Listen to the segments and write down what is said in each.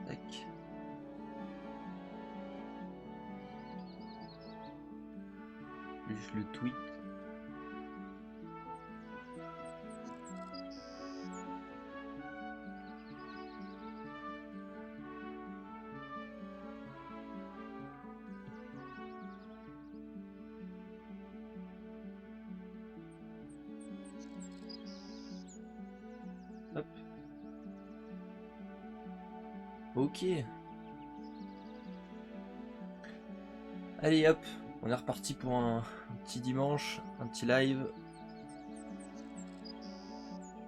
Tac. Juste le tweet. Hop. Ok. Allez hop, on est reparti pour un petit dimanche, un petit live.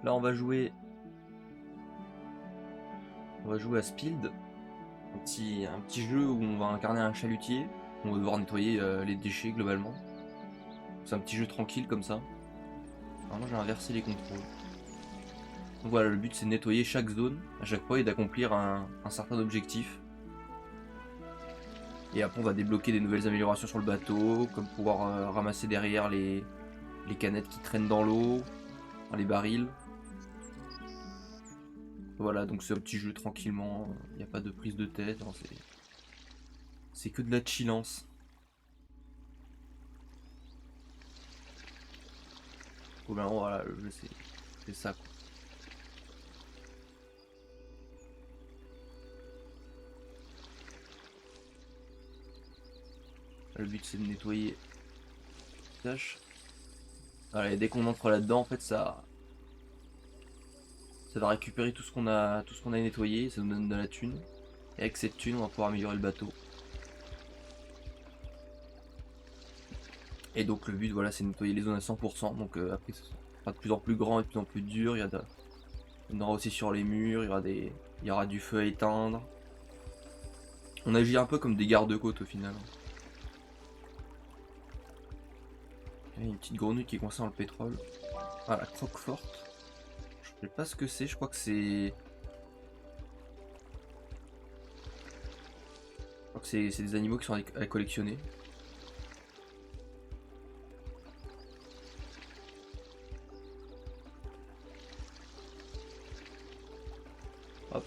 Là on va jouer à Spild, un petit jeu où on va incarner un chalutier. On va devoir nettoyer les déchets globalement. C'est un petit jeu tranquille comme ça. Alors moi j'ai inversé les contrôles. Donc voilà, le but c'est de nettoyer chaque zone à chaque fois et d'accomplir un certain objectif. Et après on va débloquer des nouvelles améliorations sur le bateau, comme pouvoir ramasser derrière les canettes qui traînent dans l'eau, dans les barils. Voilà, donc c'est un petit jeu tranquillement, il n'y a pas de prise de tête, hein, c'est que de la chillance. Globalement voilà, le jeu c'est ça quoi. Le but c'est de nettoyer les tâches. Voilà, et dès qu'on entre là-dedans en fait ça va récupérer tout ce qu'on a nettoyé, ça nous donne de la thune. Et avec cette thune on va pouvoir améliorer le bateau. Et donc le but voilà c'est de nettoyer les zones à 100%, donc après ça sera de plus en plus grand et de plus en plus dur, il y en aura aussi sur les murs, il y aura du feu à éteindre. On agit un peu comme des gardes-côtes au final. Il y a une petite grenouille qui est coincée dans le pétrole. Ah, la croque forte. Je sais pas ce que c'est, je crois que c'est... Je crois que c'est des animaux qui sont à collectionner. Hop.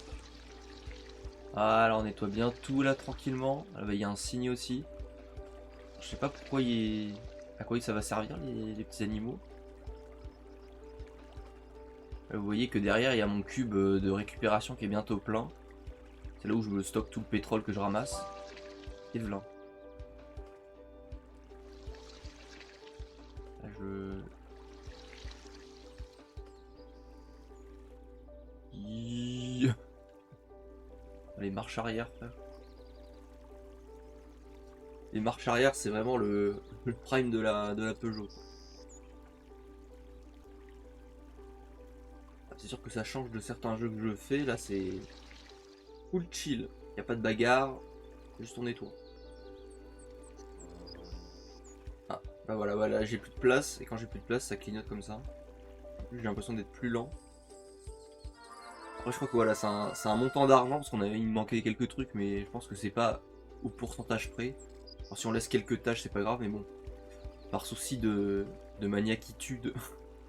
Ah, là on nettoie bien tout là tranquillement. Ah, bah, il y a un signe aussi. Je sais pas pourquoi à quoi ça va servir les petits animaux. Là, vous voyez que derrière il y a mon cube de récupération qui est bientôt plein. C'est là où je me stocke tout le pétrole que je ramasse. Et voilà. Là je... Les marches arrière, frère. Les marches arrière, c'est vraiment le prime de la Peugeot. C'est sûr que ça change de certains jeux que je fais. Là, c'est full chill. Y a pas de bagarre, juste on nettoie. Ah, bah voilà, j'ai plus de place. Et quand j'ai plus de place, ça clignote comme ça. J'ai l'impression d'être plus lent. Après, je crois que voilà, c'est un montant d'argent parce il me manquait quelques trucs, mais je pense que c'est pas au pourcentage près. Alors, si on laisse quelques tâches, c'est pas grave, mais bon, par souci de maniaquitude,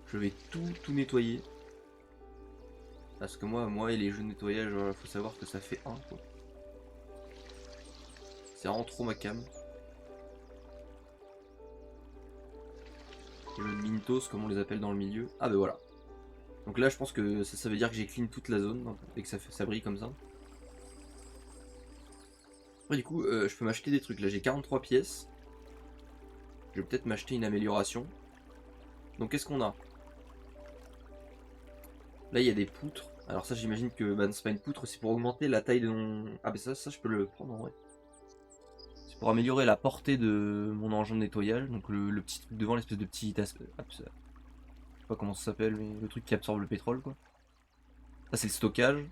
je vais tout nettoyer. Parce que moi et les jeux de nettoyage, faut savoir que ça fait un quoi. C'est vraiment trop ma cam. Les jeux de Mintos, comme on les appelle dans le milieu. Ah bah voilà. Donc là, je pense que ça veut dire que j'ai clean toute la zone et que ça brille comme ça. Après, du coup, je peux m'acheter des trucs. Là, j'ai 43 pièces. Je vais peut-être m'acheter une amélioration. Donc, qu'est-ce qu'on a? Là, il y a des poutres. Alors, ça, j'imagine que bah, c'est pas une poutre, c'est pour augmenter la taille de mon. Ah, bah ça, je peux le prendre en vrai. C'est pour améliorer la portée de mon engin de nettoyage. Donc, le petit truc devant, l'espèce de petit. Je sais pas comment ça s'appelle, mais le truc qui absorbe le pétrole, quoi. Ça, c'est le stockage.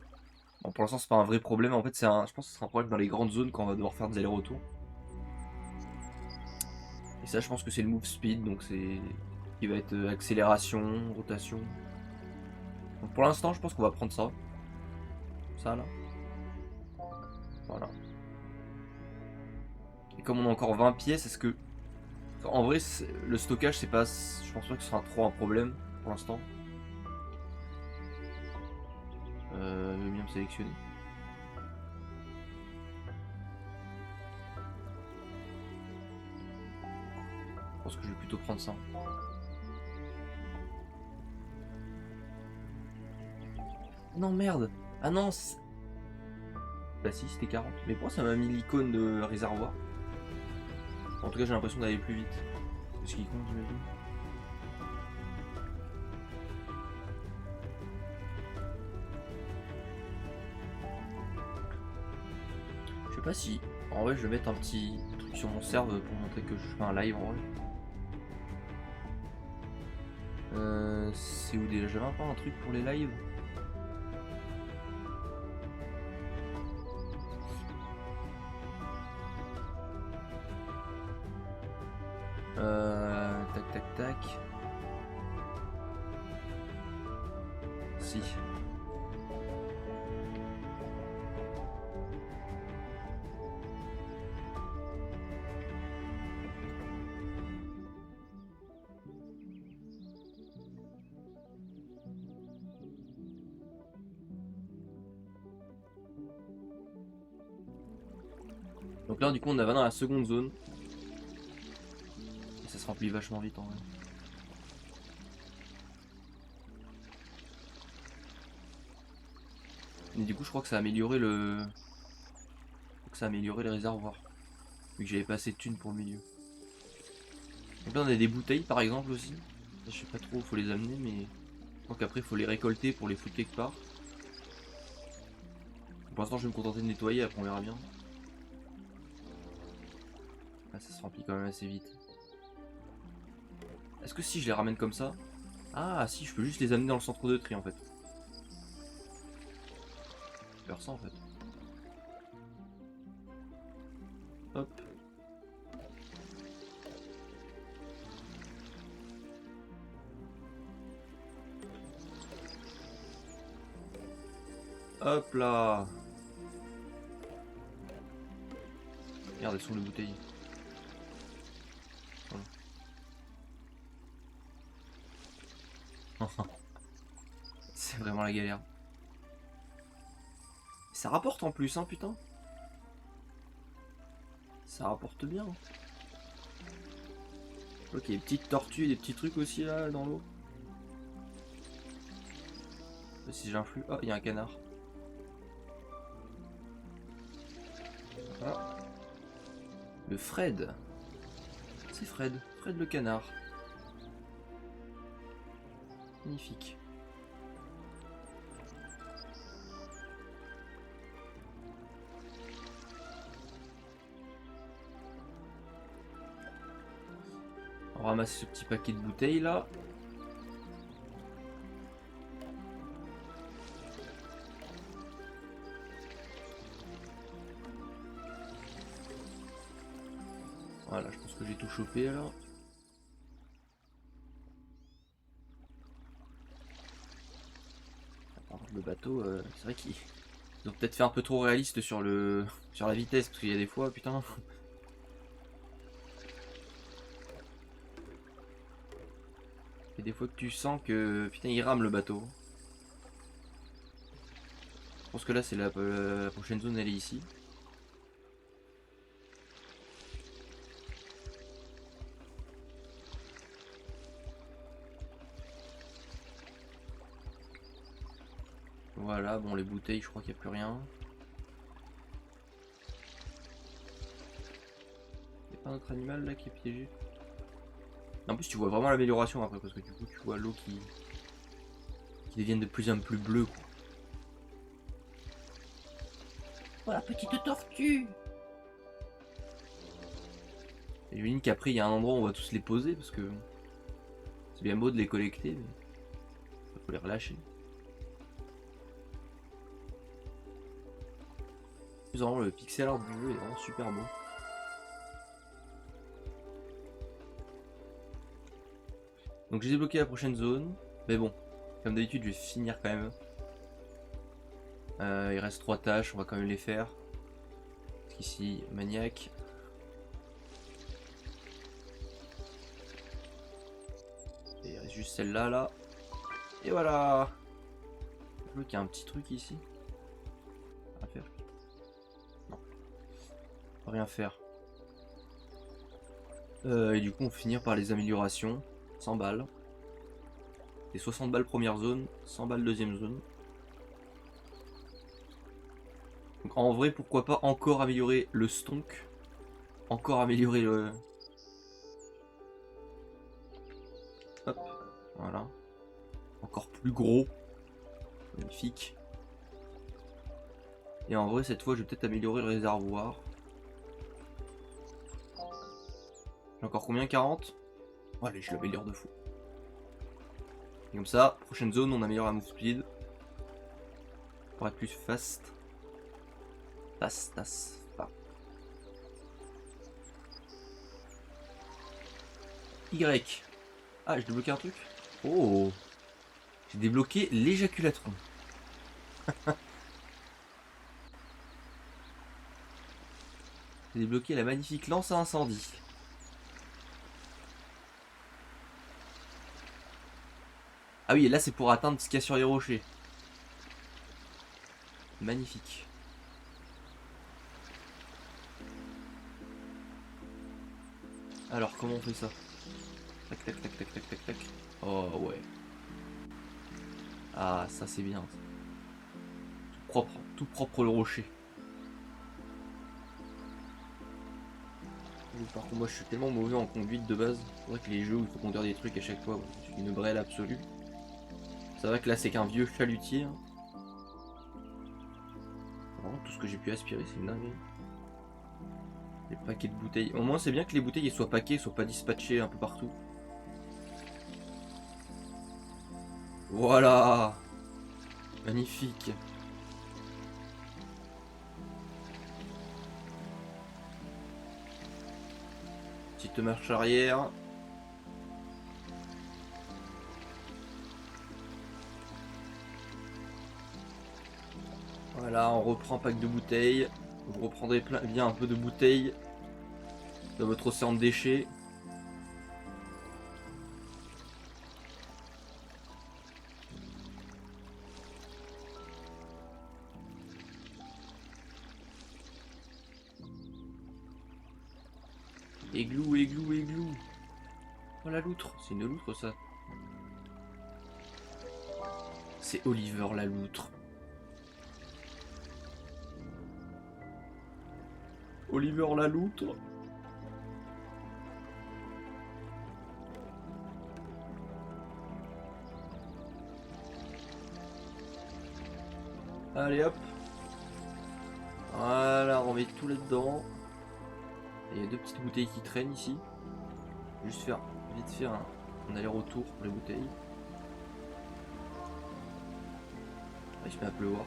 Bon, pour l'instant, c'est pas un vrai problème. En fait, je pense que ce sera un problème dans les grandes zones quand on va devoir faire des allers-retours. Et ça, je pense que c'est le move speed, donc c'est qui va être accélération, rotation. Donc pour l'instant, je pense qu'on va prendre ça. Ça là. Voilà. Et comme on a encore 20 pièces, est-ce que. En vrai, le stockage, c'est pas. Je pense pas que ce sera trop un problème pour l'instant. Je vais bien me sélectionner. Je pense que je vais plutôt prendre ça. Non merde. Ah non. Bah si, c'était 40. Mais pourquoi ça m'a mis l'icône de réservoir? En tout cas, j'ai l'impression d'aller plus vite. C'est ce qui compte, j'imagine. Je sais pas si... En vrai, je vais mettre un petit truc sur mon serve pour montrer que je fais un live en vrai. C'est où déjà? J'avais pas un truc pour les lives? Tac tac tac. Si. Donc là du coup on va dans la seconde zone. Et ça se remplit vachement vite en vrai. Et du coup je crois que ça a amélioré le... Ça a amélioré les réservoirs. Vu que j'avais pas assez de thunes pour le milieu. Donc là on a des bouteilles par exemple aussi. Je sais pas trop où faut les amener mais... Je crois qu'après il faut les récolter pour les foutre quelque part. Pour l'instant je vais me contenter de nettoyer, après on verra bien. Là ça se remplit quand même assez vite. Est-ce que si je les ramène comme ça... Ah si, je peux juste les amener dans le centre de tri en fait. Je vais faire ça en fait. Hop. Hop là. Regarde, elles sont les bouteilles. Voilà. C'est vraiment la galère. Ça rapporte en plus, hein, putain. Ça rapporte bien. Ok, des petites tortues et des petits trucs aussi là dans l'eau. Si j'influe. Oh, il y a un canard. Voilà. Le Fred. C'est Fred. Fred le canard. Magnifique. On ramasse ce petit paquet de bouteilles là. Voilà, je pense que j'ai tout chopé là. Par contre, le bateau, c'est vrai qu'ils ont peut-être fait un peu trop réaliste sur sur la vitesse, parce qu'il y a des fois, putain. Il y a des fois que tu sens que putain il rame le bateau. Je pense que là c'est la prochaine zone, elle est ici. Voilà, bon les bouteilles je crois qu'il n'y a plus rien. Il n'y a pas un autre animal là qui est piégé. En plus tu vois vraiment l'amélioration après parce que du coup tu vois l'eau qui devient de plus en plus bleue quoi. Oh la petite tortue. Et j'imagine qu'après il y a un endroit où on va tous les poser parce que c'est bien beau de les collecter mais il faut les relâcher. Vraiment le pixel art du jeu est vraiment super beau. Donc j'ai débloqué la prochaine zone, mais bon, comme d'habitude je vais finir quand même. Il reste 3 tâches, on va quand même les faire. Parce qu'ici, maniaque. Et il reste juste celle-là, là. Et voilà. vois qu'il y a un petit truc ici. À faire. Non. Rien faire. Et du coup, on va finir par les améliorations. 100 balles. Et 60 balles première zone, 100 balles deuxième zone. Donc en vrai, pourquoi pas encore améliorer le stonk. Encore améliorer le... Hop, voilà. Encore plus gros. Magnifique. Et en vrai, cette fois, je vais peut-être améliorer le réservoir. J'ai encore combien? 40? Allez, je l'améliore de fou. Et comme ça, prochaine zone, on améliore la move speed. Pour être plus fast. Fast. Y. Ah, j'ai débloqué un truc. Oh. J'ai débloqué l'éjaculatron. J'ai débloqué la magnifique lance à incendie. Ah oui, et là c'est pour atteindre ce qu'il y a sur les rochers. Magnifique. Alors comment on fait ça? Tac tac tac tac tac tac tac. Oh ouais. Ah ça c'est bien. Tout propre le rocher. Par contre moi je suis tellement mauvais en conduite de base. C'est vrai que les jeux où il faut conduire des trucs à chaque fois, je suis une brêle absolue. C'est vrai que là c'est qu'un vieux chalutier. Hein. Vraiment, tout ce que j'ai pu aspirer c'est une dinguerie. Les paquets de bouteilles. Au moins c'est bien que les bouteilles soient paquées, soient pas dispatchées un peu partout. Voilà. Magnifique. Petite marche arrière. Voilà, on reprend pack de bouteilles. Vous reprendrez bien un peu de bouteilles dans votre océan de déchets. Églou. Oh la loutre, c'est une loutre ça. C'est Oliver la loutre. Oliver la loutre. Allez hop. Voilà, on met tout là-dedans. Il y a deux petites bouteilles qui traînent ici. Juste faire vite faire un aller-retour pour les bouteilles. Ah, il se met à pleuvoir.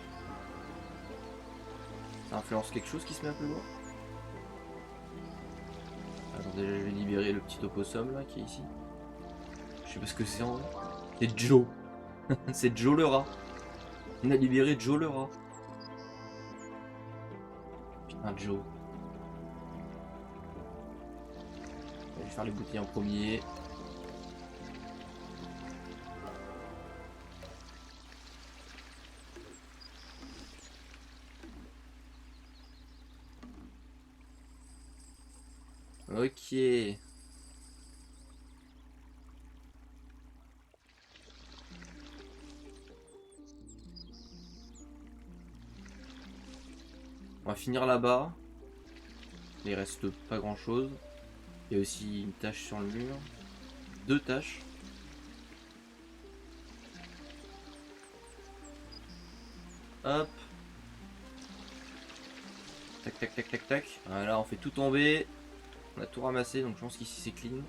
Ça influence quelque chose qui se met à pleuvoir? Alors déjà je vais libérer le petit opossum là qui est ici. Je sais pas ce que c'est en vrai. C'est Joe. C'est Joe le rat. On a libéré Joe le rat. Putain Joe. Je vais faire les bouteilles en premier. Ok. On va finir là-bas. Il reste pas grand chose. Il y a aussi une tache sur le mur. Deux taches. Hop. Tac tac tac tac tac. Voilà, on fait tout tomber. On a tout ramassé, donc je pense qu'ici c'est clean.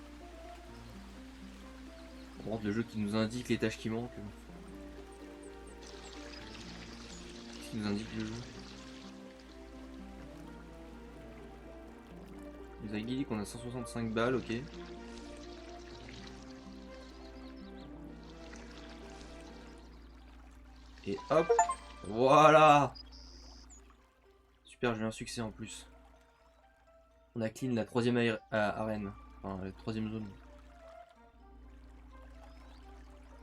Par contre, le jeu qui nous indique les tâches qui manquent. Qu'est-ce qui nous indique le jeu? Il nous a dit qu'on a 165 balles, ok. Et hop. Voilà. Super, j'ai eu un succès en plus. On a clean la troisième arène. Enfin, la troisième zone.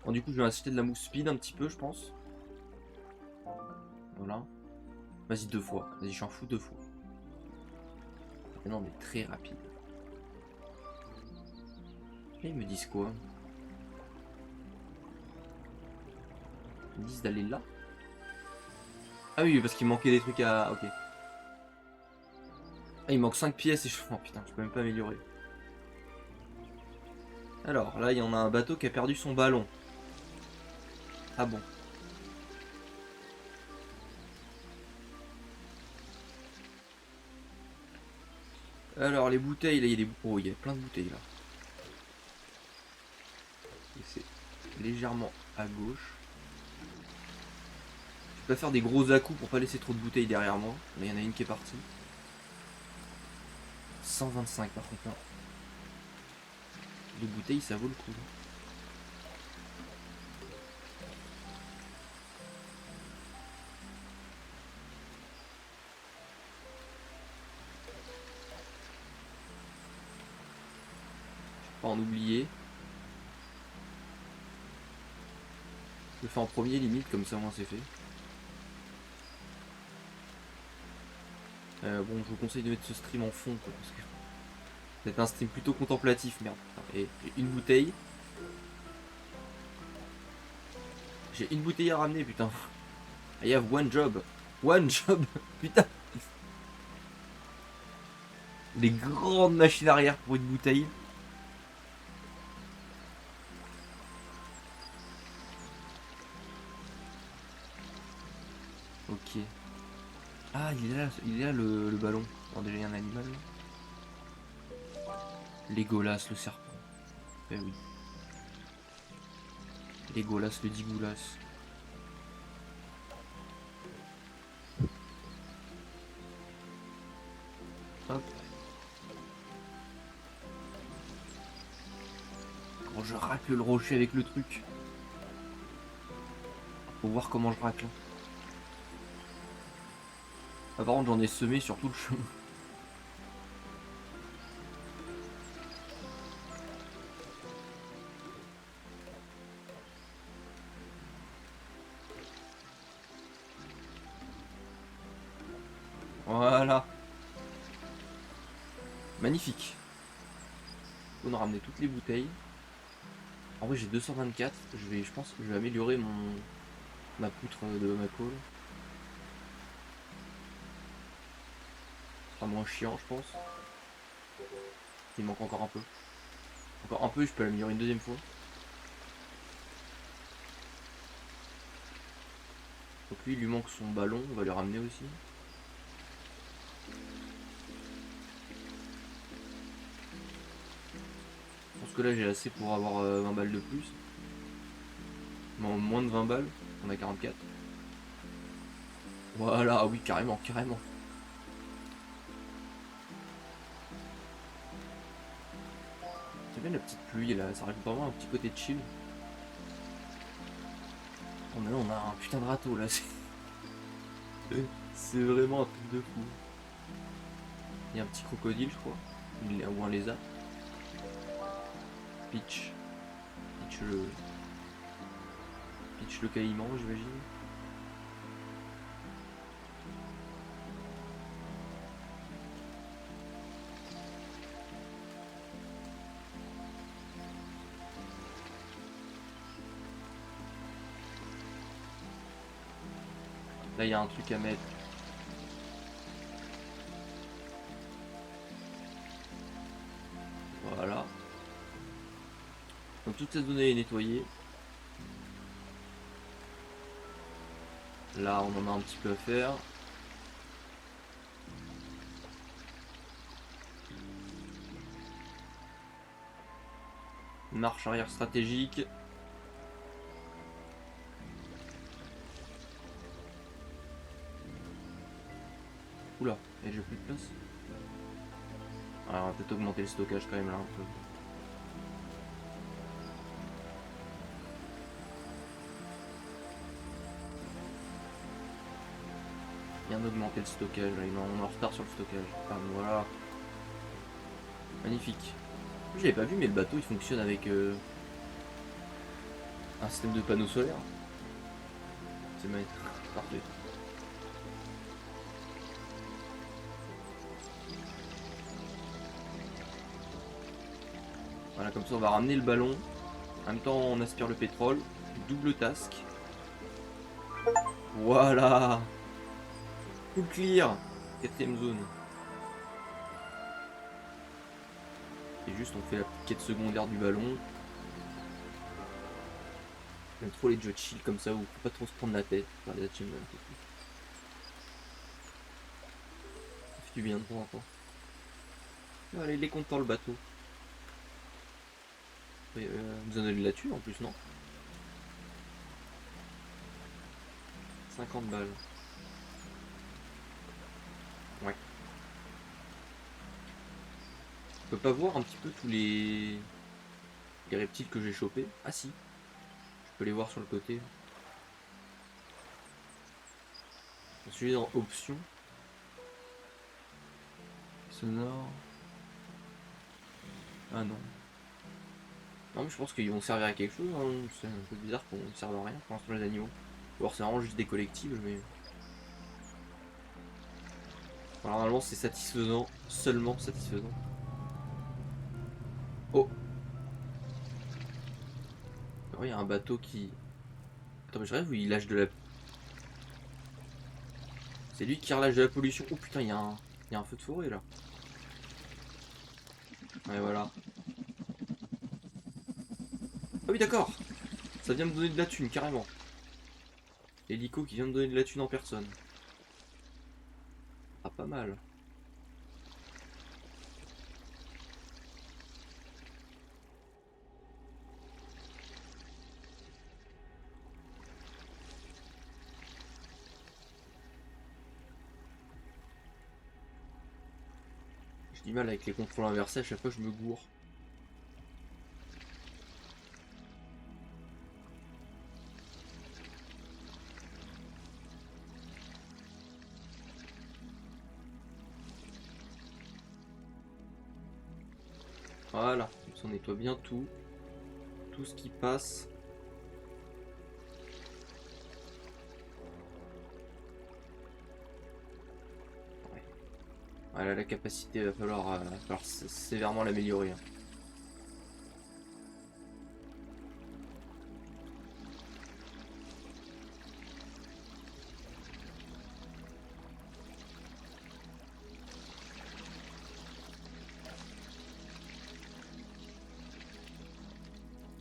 Bon, du coup, je vais acheter de la mousse speed un petit peu, je pense. Voilà. Vas-y 2 fois. Vas-y, je suis en fous 2 fois. Et non, mais très rapide. Là, ils me disent quoi? Ils me disent d'aller là? Ah oui, parce qu'il manquait des trucs à... Ok. Ah, il manque 5 pièces et je... Oh putain, je peux même pas améliorer. Alors, là, il y en a un bateau qui a perdu son ballon. Ah bon. Alors, les bouteilles, là, il y a des... Oh, il y a plein de bouteilles, là. Et c'est légèrement à gauche. Je vais faire des gros à-coups pour pas laisser trop de bouteilles derrière moi. Là, il y en a une qui est partie. 125 par contre, là. Les bouteilles, ça vaut le coup. Pas en oublier. Je le fais en premier limite, comme ça moi c'est fait. Bon, je vous conseille de mettre ce stream en fond, quoi, parce que c'est un stream plutôt contemplatif, merde. Et une bouteille. J'ai une bouteille à ramener, putain. I have one job. One job. Putain. Les grandes machines arrière pour une bouteille. Ok. Ah, il est là le ballon. Bon, déjà, il y a un animal là. Legolas, le serpent. Eh oui. Legolas, le digoulas. Hop. Quand je racle le rocher avec le truc. Faut voir comment je racle. Ah, par contre, j'en ai semé sur tout le chemin. Voilà. Magnifique. On a ramené toutes les bouteilles. En vrai, j'ai 224. Je pense que je vais améliorer ma poutre de ma colle. Ce sera moins chiant, je pense. Il manque encore un peu. Encore un peu, je peux l'améliorer une deuxième fois. Donc lui, il lui manque son ballon. On va le ramener aussi. Je pense que là, j'ai assez pour avoir 20 balles de plus. Non, moins de 20 balles. On a 44. Voilà, oui, carrément, carrément. C'est bien la petite pluie là, ça rajoute vraiment un petit côté de chill. On a un putain de râteau là, c'est vraiment un truc de fou. Il y a un petit crocodile, je crois, ou un lézard. Peach. Peach le caïman, j'imagine. Là, il y a un truc à mettre. Voilà. Donc toute cette donnée est nettoyée. Là, on en a un petit peu à faire. Marche arrière stratégique. Oula, et j'ai plus de place. Alors, on va peut-être augmenter le stockage quand même là un peu. Bien d'augmenter le stockage, là, on est en retard sur le stockage. Ah, voilà. Magnifique. Je l'avais pas vu, mais le bateau il fonctionne avec un système de panneaux solaires. C'est magnifique. Parfait. Voilà, comme ça on va ramener le ballon. En même temps on aspire le pétrole. Double task. Voilà. Full clear. Quatrième zone. Et juste on fait la petite quête secondaire du ballon. J'aime trop les jeux de chill comme ça où faut pas trop se prendre la tête. Faire des achievements et tout. Ça fait du bien de temps en temps. Allez, il est content le bateau. Vous en avez de la thune en plus, non? 50 balles. Ouais. Je peux pas voir un petit peu tous les reptiles que j'ai chopés? Ah si. Je peux les voir sur le côté. Je suis dans options. Sonore. Ah non. Non mais je pense qu'ils vont servir à quelque chose, hein. C'est un peu bizarre qu'on ne serve à rien pour l'instant les animaux. Ou alors c'est vraiment juste des collectibles mais... Alors, normalement c'est satisfaisant, seulement satisfaisant. Oh. Oh, il y a un bateau qui... Attends mais je rêve où il lâche de la... C'est lui qui relâche de la pollution. Oh putain il y a un feu de forêt là. Ouais voilà. Ah oui d'accord. Ça vient me donner de la thune carrément. L'hélico qui vient me donner de la thune en personne. Ah pas mal. J'ai du mal avec les contrôles inversés, à chaque fois je me gourre. Voilà, comme ça on nettoie bien tout. Tout ce qui passe. Ouais. Voilà, la capacité va falloir sévèrement l'améliorer, hein.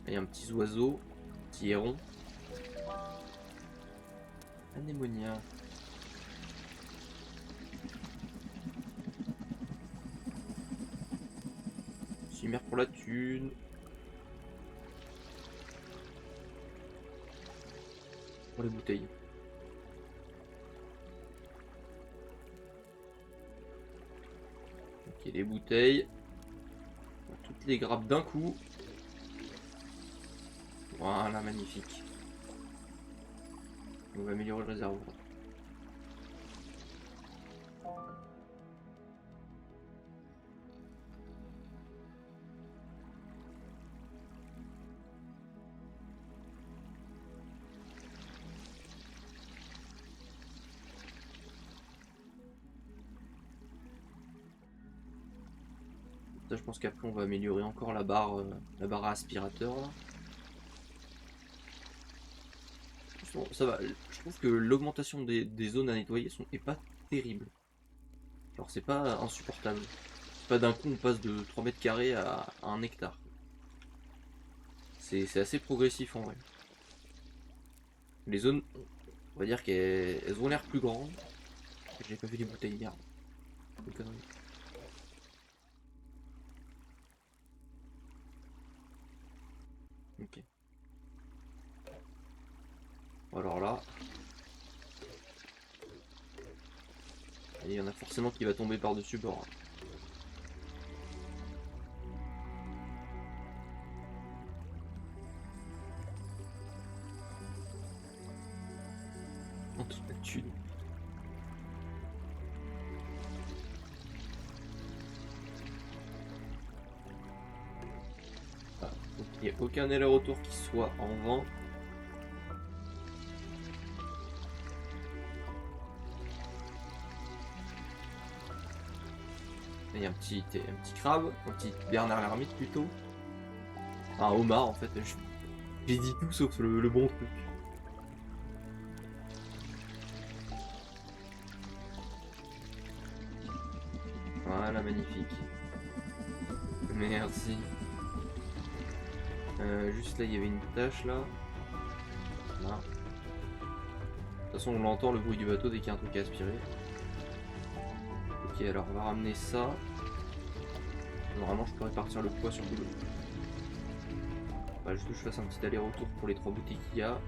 Il y a un petit oiseau, petit héron. Anémonia. Chimère pour la thune. Pour les bouteilles. Ok, les bouteilles. Toutes les grappes d'un coup. Voilà, magnifique. On va améliorer le réservoir. Ça, je pense qu'après on va améliorer encore la barre à aspirateur là. Ça va, je trouve que l'augmentation des zones à nettoyer est pas terrible. Genre c'est pas insupportable. C'est pas d'un coup on passe de 3 mètres carrés à 1 hectare. C'est assez progressif en vrai. Les zones, on va dire qu'elles ont l'air plus grandes. J'ai pas vu les bouteilles hier. Une connerie. Ok. Alors là, il y en a forcément qui va tomber par-dessus bord. En toute la thune. Ah, donc il n'y a aucun aller-retour qui soit en vent. Il y a un petit crabe, un petit Bernard l'ermite plutôt. Un homard en fait. J'ai dit tout sauf le bon truc. Voilà, magnifique. Merci. Juste là, il y avait une tâche là. Là. De toute façon, on l'entend le bruit du bateau dès qu'il y a un truc à aspirer. Ok, alors on va ramener ça. Normalement, je pourrais partir le poids sur le boulot. Juste que je fasse un petit aller-retour pour les 3 boutiques qu'il y a.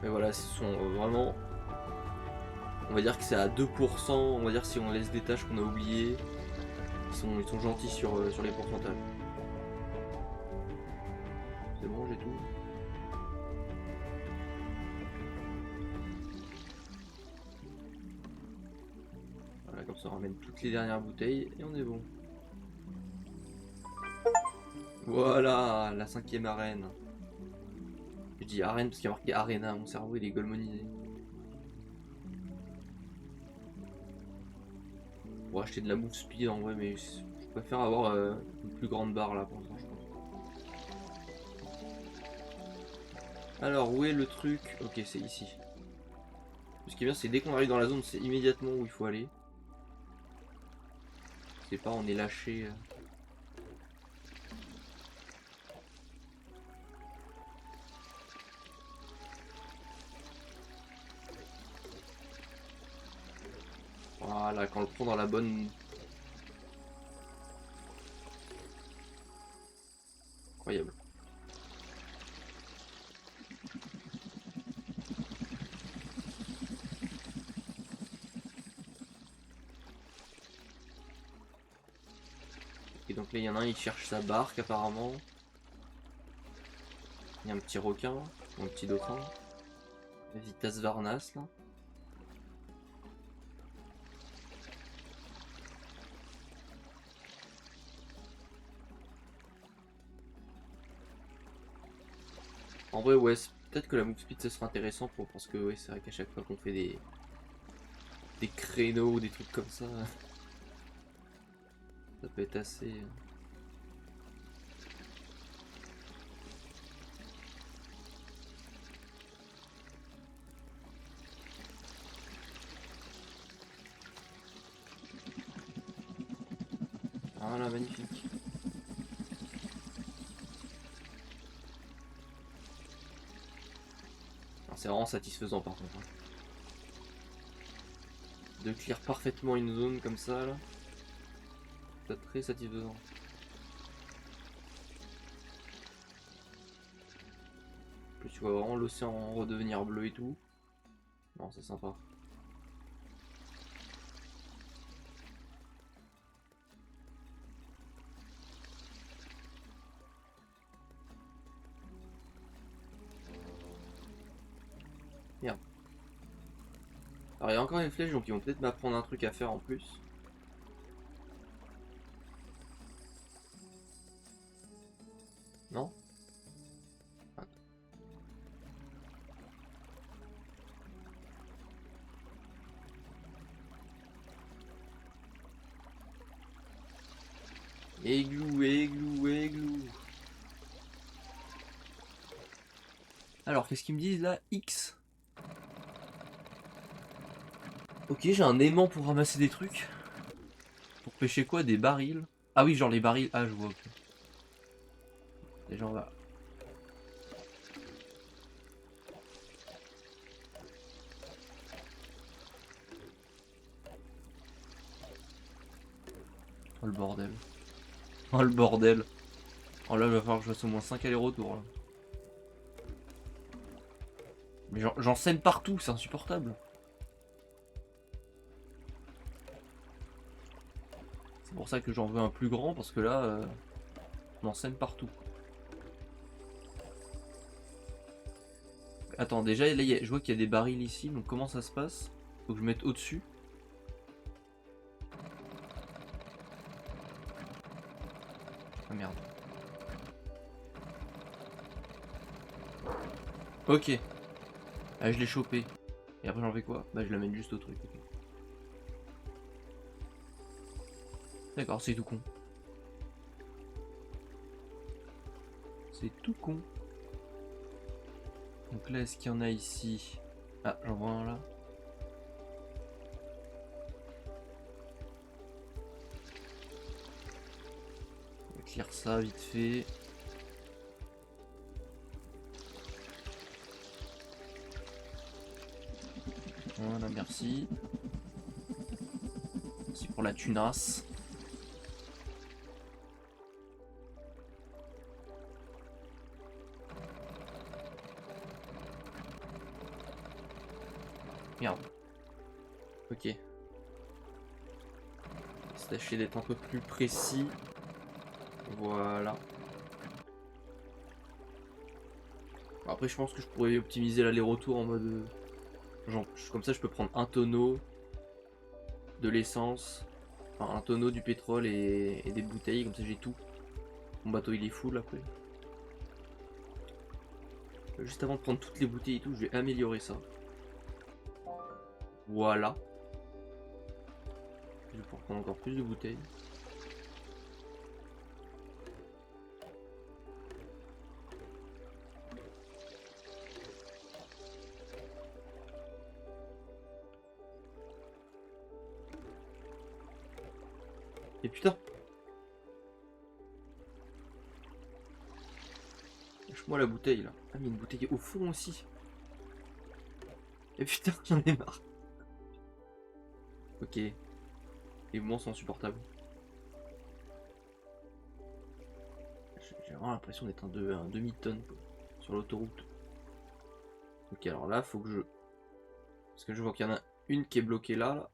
Mais voilà, ce sont vraiment... On va dire que c'est à 2%, on va dire si on laisse des tâches qu'on a oubliées. Ils sont gentils sur les pourcentages. C'est bon, j'ai tout. Voilà, comme ça on ramène toutes les dernières bouteilles et on est bon. Voilà, la 5e arène. Je dis arène parce qu'il y a marqué arena, mon cerveau il est golemonisé. On va acheter de la move speed en vrai, mais je préfère avoir une plus grande barre là pour l'instant, je pense. Alors, où est le truc? Ok, c'est ici. Ce qui est bien, c'est dès qu'on arrive dans la zone, c'est immédiatement où il faut aller. C'est pas, on est lâché. Voilà, quand on le prend dans la bonne... Incroyable. Et donc là, il y en a un, il cherche sa barque apparemment. Il y a un petit requin, ou un petit dauphin. Vitas Varnas là. En vrai, ouais, peut-être que la move speed, ça sera intéressant parce que ouais, c'est vrai qu'à chaque fois qu'on fait des créneaux ou des trucs comme ça peut être assez... Voilà, magnifique. C'est vraiment satisfaisant par contre. De clear parfaitement une zone comme ça là. C'est très satisfaisant. Puis tu vois vraiment l'océan redevenir bleu et tout. Non, c'est sympa. Merde. Alors il y a encore les flèches donc ils vont peut-être m'apprendre un truc à faire en plus. Non? Attends. Églou, églou, églou. Alors qu'est-ce qu'ils me disent là? X. Ok, j'ai un aimant pour ramasser des trucs. Pour pêcher quoi? Des barils. Ah oui, genre les barils. Ah, je vois, ok. Déjà, on va... Oh le bordel. Oh le bordel. Oh là, il va falloir que je fasse au moins 5 allers-retours là. Mais j'en sème partout, c'est insupportable. C'est pour ça que j'en veux un plus grand, parce que là, on en sème partout. Attends, déjà, là, je vois qu'il y a des barils ici, donc comment ça se passe? Faut que je mette au-dessus. Ah merde. Ok. Ah, je l'ai chopé. Et après j'en fais quoi? Bah je l'amène juste au truc. Ok. D'accord, c'est tout con. C'est tout con. Donc là, est-ce qu'il y en a ici? Ah, j'en vois un là. On va clear ça vite fait. Voilà, merci. Merci pour la tunasse. Merde. Ok. C'est tâcher d'être un peu plus précis. Voilà. Après, je pense que je pourrais optimiser l'aller-retour en mode. Genre, comme ça, je peux prendre un tonneau de l'essence, enfin, un tonneau du pétrole et des bouteilles. Comme ça, j'ai tout. Mon bateau, il est full après. Juste avant de prendre toutes les bouteilles et tout, je vais améliorer ça. Voilà. Je vais pouvoir prendre encore plus de bouteilles. Et putain! Lâche-moi la bouteille là. Ah, mais une bouteille au fond aussi. Et putain, j'en ai marre. Ok. Les mouvements sont insupportables. J'ai vraiment l'impression d'être un demi-tonne sur l'autoroute. Ok, alors là, faut que je. Parce que je vois qu'il y en a une qui est bloquée là.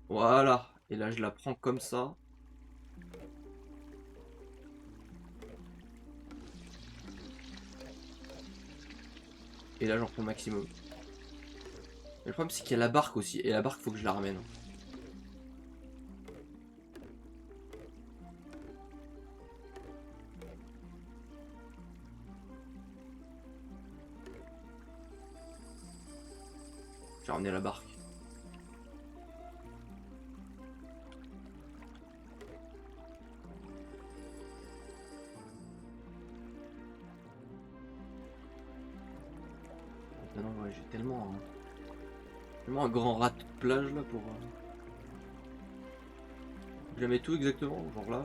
Voilà. Et là, je la prends comme ça. Et là, j'en prends le maximum. Mais le problème, c'est qu'il y a la barque aussi. Et la barque, faut que je la ramène. J'ai ramené la barque. Ah non, ouais, j'ai tellement un grand rat de plage là pour. Je la mets tout exactement, genre là.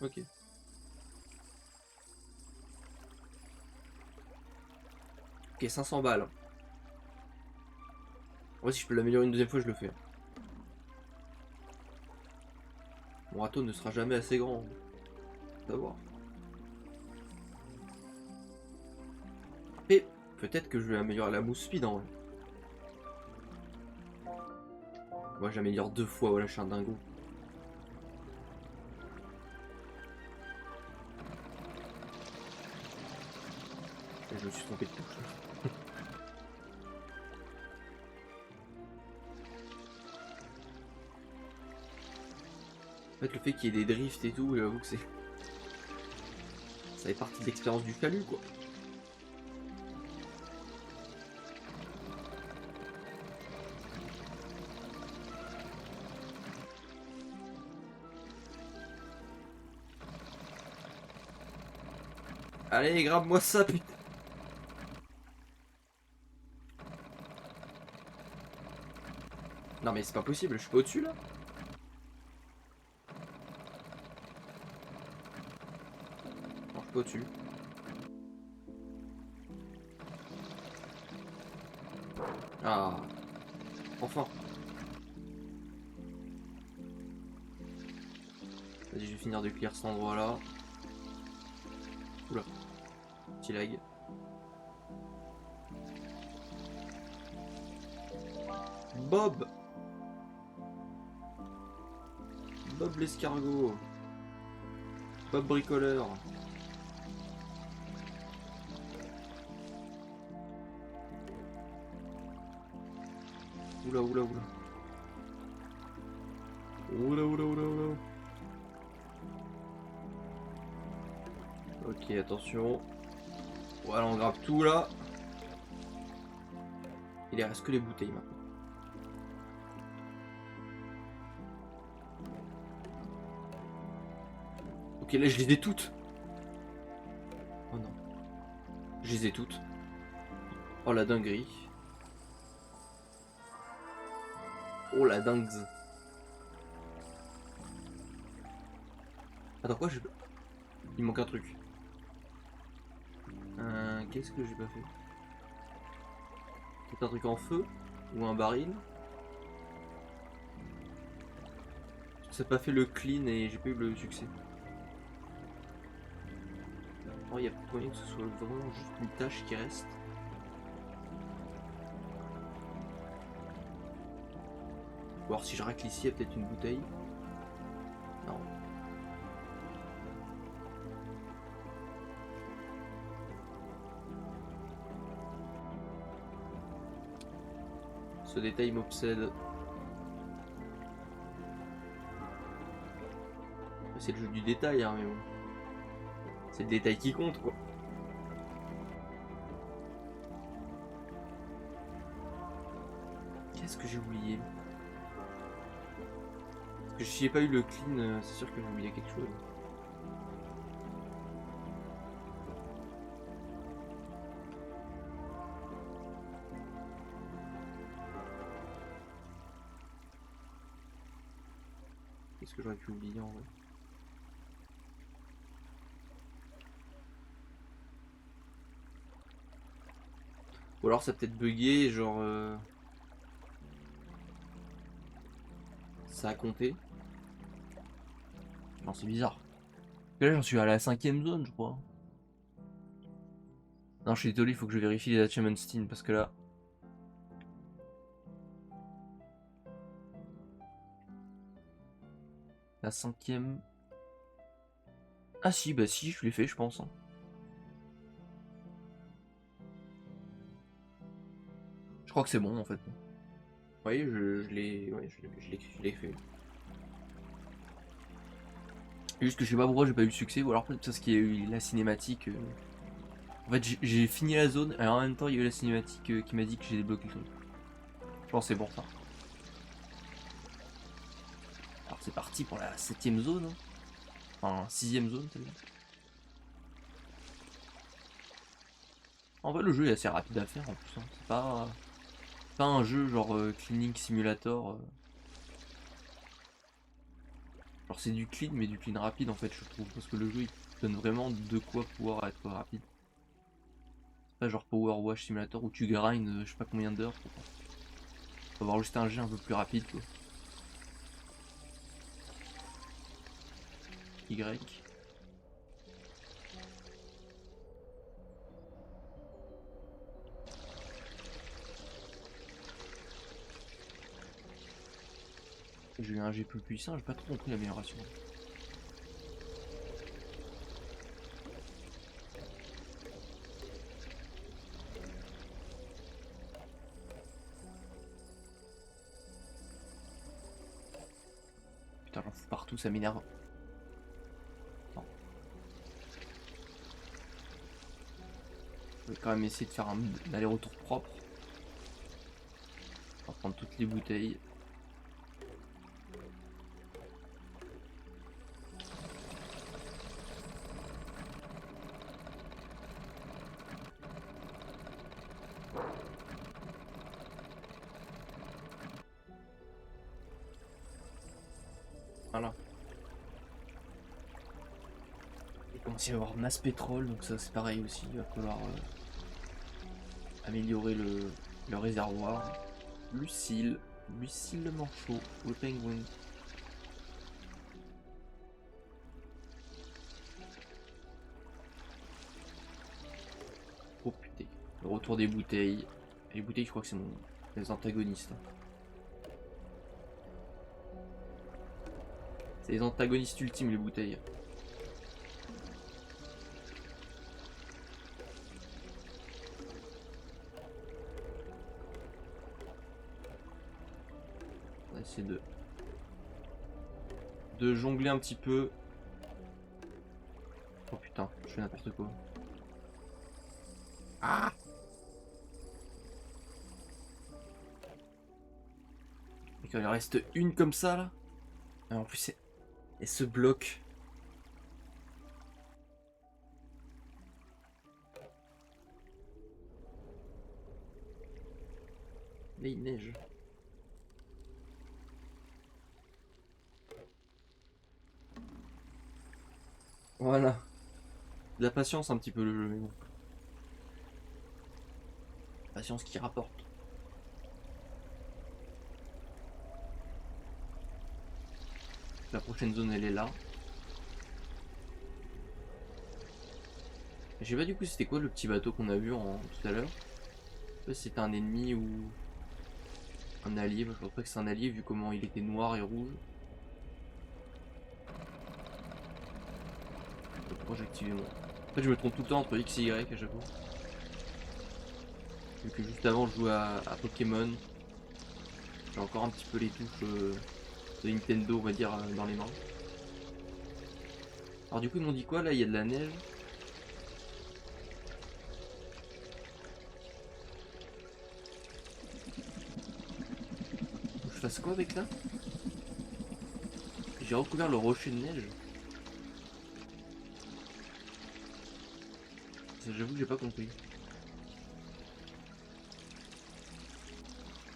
Ok. Ok, 500 balles. En vrai, si je peux l'améliorer une deuxième fois, je le fais. Mon râteau ne sera jamais assez grand. D'avoir. Et peut-être que je vais améliorer la mousse speed en vrai. Moi, j'améliore 2 fois, voilà, je suis un dingo. Et je me suis trompé de touche. En fait, le fait qu'il y ait des drifts et tout, j'avoue que c'est. Ça fait partie de l'expérience du chalut, quoi. Allez, grave-moi ça, putain. Non, mais c'est pas possible, je suis pas au-dessus là. Non, je suis pas au-dessus. Ah, enfin. Vas-y, je vais finir de clear cet endroit là. Oula, petit lag. Bob! Bob l'escargot. Bob bricoleur. Oula, oula, oula. Oula, oula, oula, oula. Ok, attention. Voilà, on grappe tout là. Il reste que les bouteilles maintenant. Ok, là je les ai toutes. Oh non. Je les ai toutes. Oh la dinguerie. Oh la dingue. Attends quoi, il manque un truc. Qu'est-ce que j'ai pas fait? Peut-être un truc en feu? Ou un baril? Ça n'a pas fait le clean et j'ai pas eu le succès. Oh, il y a pas moyen que ce soit vraiment juste une tâche qui reste. Voir si je racle ici, il y a peut-être une bouteille. Non. Ce détail m'obsède. C'est le jeu du détail, hein, mais bon. C'est le détail qui compte, quoi. Qu'est-ce que j'ai oublié? Parce que si j'ai pas eu le clean, c'est sûr que j'ai oublié quelque chose. Qu'est-ce que j'aurais pu oublier en vrai? Ou alors ça a peut-être bugué, genre... ça a compté. Non, c'est bizarre. Là, j'en suis à la 5ème zone, je crois. Non, je suis désolé, il faut que je vérifie les achievements Steam, parce que là... La 5ème... Ah si, bah si, je l'ai fait, je pense. Hein. Je crois que c'est bon, en fait. Oui, je l'ai ouais, je l'ai fait. Juste que je sais pas pourquoi j'ai pas eu le succès, ou alors peut-être parce qu'il y a eu la cinématique. En fait, j'ai fini la zone, et en même temps, il y a eu la cinématique qui m'a dit que j'ai débloqué le truc. Je pense que c'est pour ça. Alors c'est parti pour la 7ème zone. Hein. Enfin, 6ème zone, t'as vu. En vrai, le jeu est assez rapide à faire en plus. Hein. C'est pas un jeu genre Cleaning Simulator. Alors c'est du clean, mais du clean rapide en fait, je trouve. Parce que le jeu il donne vraiment de quoi pouvoir être rapide. C'est pas genre Power Wash Simulator où tu grindes je sais pas combien d'heures. Faut avoir juste un jet un peu plus rapide quoi. Y. J'ai eu un jet plus puissant, j'ai pas trop compris l'amélioration. Putain, j'en fous partout, ça m'énerve. Non. Je vais quand même essayer de faire un aller-retour propre. On va prendre toutes les bouteilles. Voilà. Il commence à y avoir masse pétrole, donc ça c'est pareil aussi. Il va falloir améliorer le réservoir. Lucille le manchot, le penguin. Oh putain, le retour des bouteilles. Et les bouteilles, je crois que c'est les antagonistes. C'est les antagonistes ultimes, les bouteilles. On va essayer de jongler un petit peu. Oh putain, je fais n'importe quoi. Ah! Et quand il en reste une comme ça là. Et en plus, elle se bloque. Là, il neige. Voilà. De la patience un petit peu le jeu, mais bon. Patience qui rapporte. La prochaine zone, elle est là. Je sais pas du coup c'était quoi le petit bateau qu'on a vu tout à l'heure. Je sais pas si c'était un ennemi ou un allié. Je crois que c'est un allié vu comment il était noir et rouge. Pourquoi j'ai activé moi? En fait je me trompe tout le temps entre X et Y à chaque fois. Vu que juste avant je jouais à Pokémon. J'ai encore un petit peu les touches de Nintendo on va dire dans les mains. Alors du coup ils m'ont dit quoi là? Il y a de la neige. Faut que je fasse quoi avec là? J'ai recouvert le rocher de neige. J'avoue que j'ai pas compris.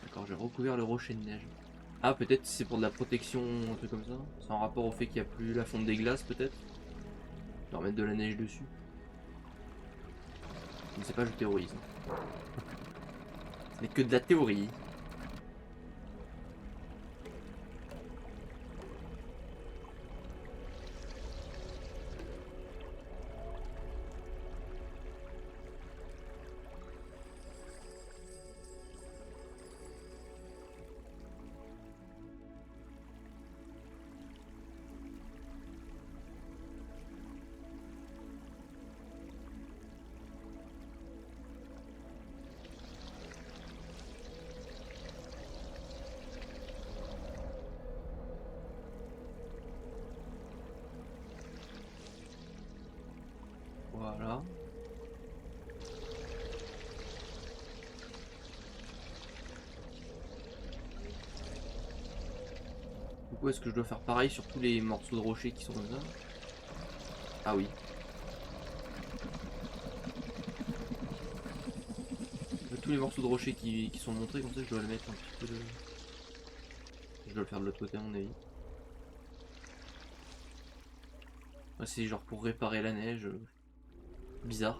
D'accord, j'ai recouvert le rocher de neige. Ah, peut-être c'est pour de la protection, un truc comme ça. C'est en rapport au fait qu'il n'y a plus la fonte des glaces, peut-être. Leur mettre de la neige dessus. Je ne sais pas, je théorise. Ce n'est que de la théorie. Voilà. Du coup, est-ce que je dois faire pareil sur tous les morceaux de rocher qui sont comme ça? Ah oui. Tous les morceaux de rocher qui sont montrés comme ça, je dois le mettre un petit peu de... Je dois le faire de l'autre côté à mon avis. Ouais, c'est genre pour réparer la neige. Bizarre.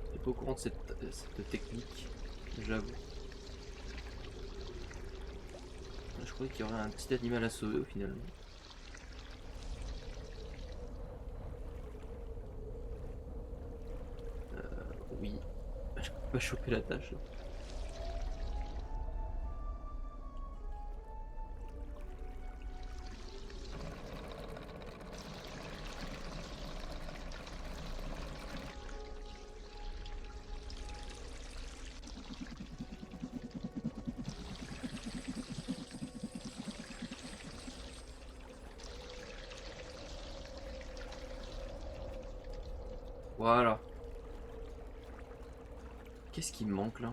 Je suis pas au courant de cette technique, j'avoue. Je croyais qu'il y aurait un petit animal à sauver au final. Oui. Je peux pas choper la tâche. Voilà. Qu'est-ce qui me manque là?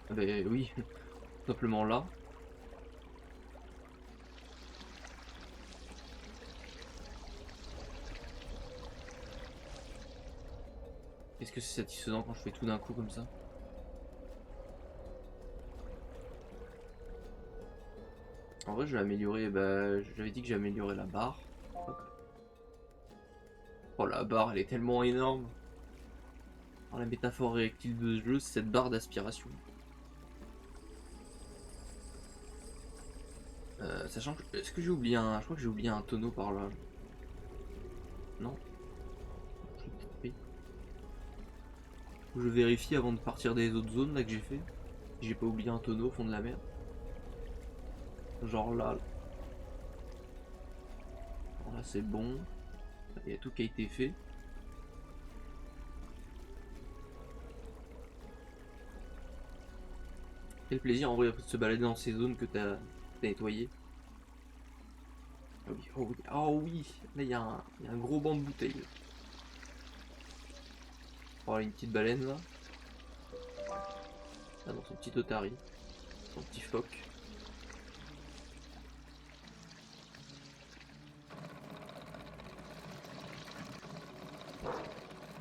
Ah bah oui, tout simplement là. Est-ce que c'est satisfaisant quand je fais tout d'un coup comme ça? En vrai, je vais améliorer. Bah, j'avais dit que j'ai amélioré la barre. Hop. Oh, la barre, elle est tellement énorme. Alors, la métaphore réactive de ce jeu, c'est cette barre d'aspiration. Sachant que. Est-ce que j'ai oublié un. Je crois que j'ai oublié un tonneau par là. Non? Je l'ai peut-être pris. Je vérifie avant de partir des autres zones là que j'ai fait. Si j'ai pas oublié un tonneau au fond de la mer. Genre là. Alors là, c'est bon. Il y a tout qui a été fait. Quel plaisir en vrai de se balader dans ces zones que t'as nettoyées. Ah oui, oh oui, oh oui. Là, il y a un gros banc de bouteilles. Oh, une petite baleine là. Ah non, c'est une petite otarie. Un petit phoque.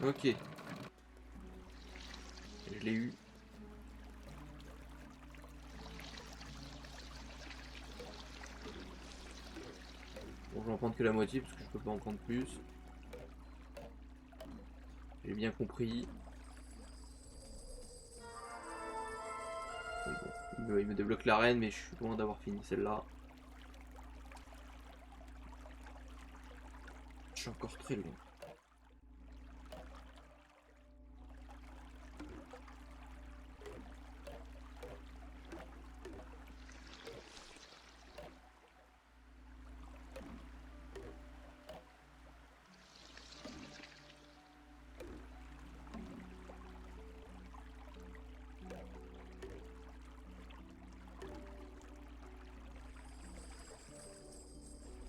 Ok, je l'ai eu. Bon, je vais en prendre que la moitié parce que je peux pas en prendre plus. J'ai bien compris. Mais bon, il me débloque l'arène, mais je suis loin d'avoir fini celle-là. Je suis encore très loin.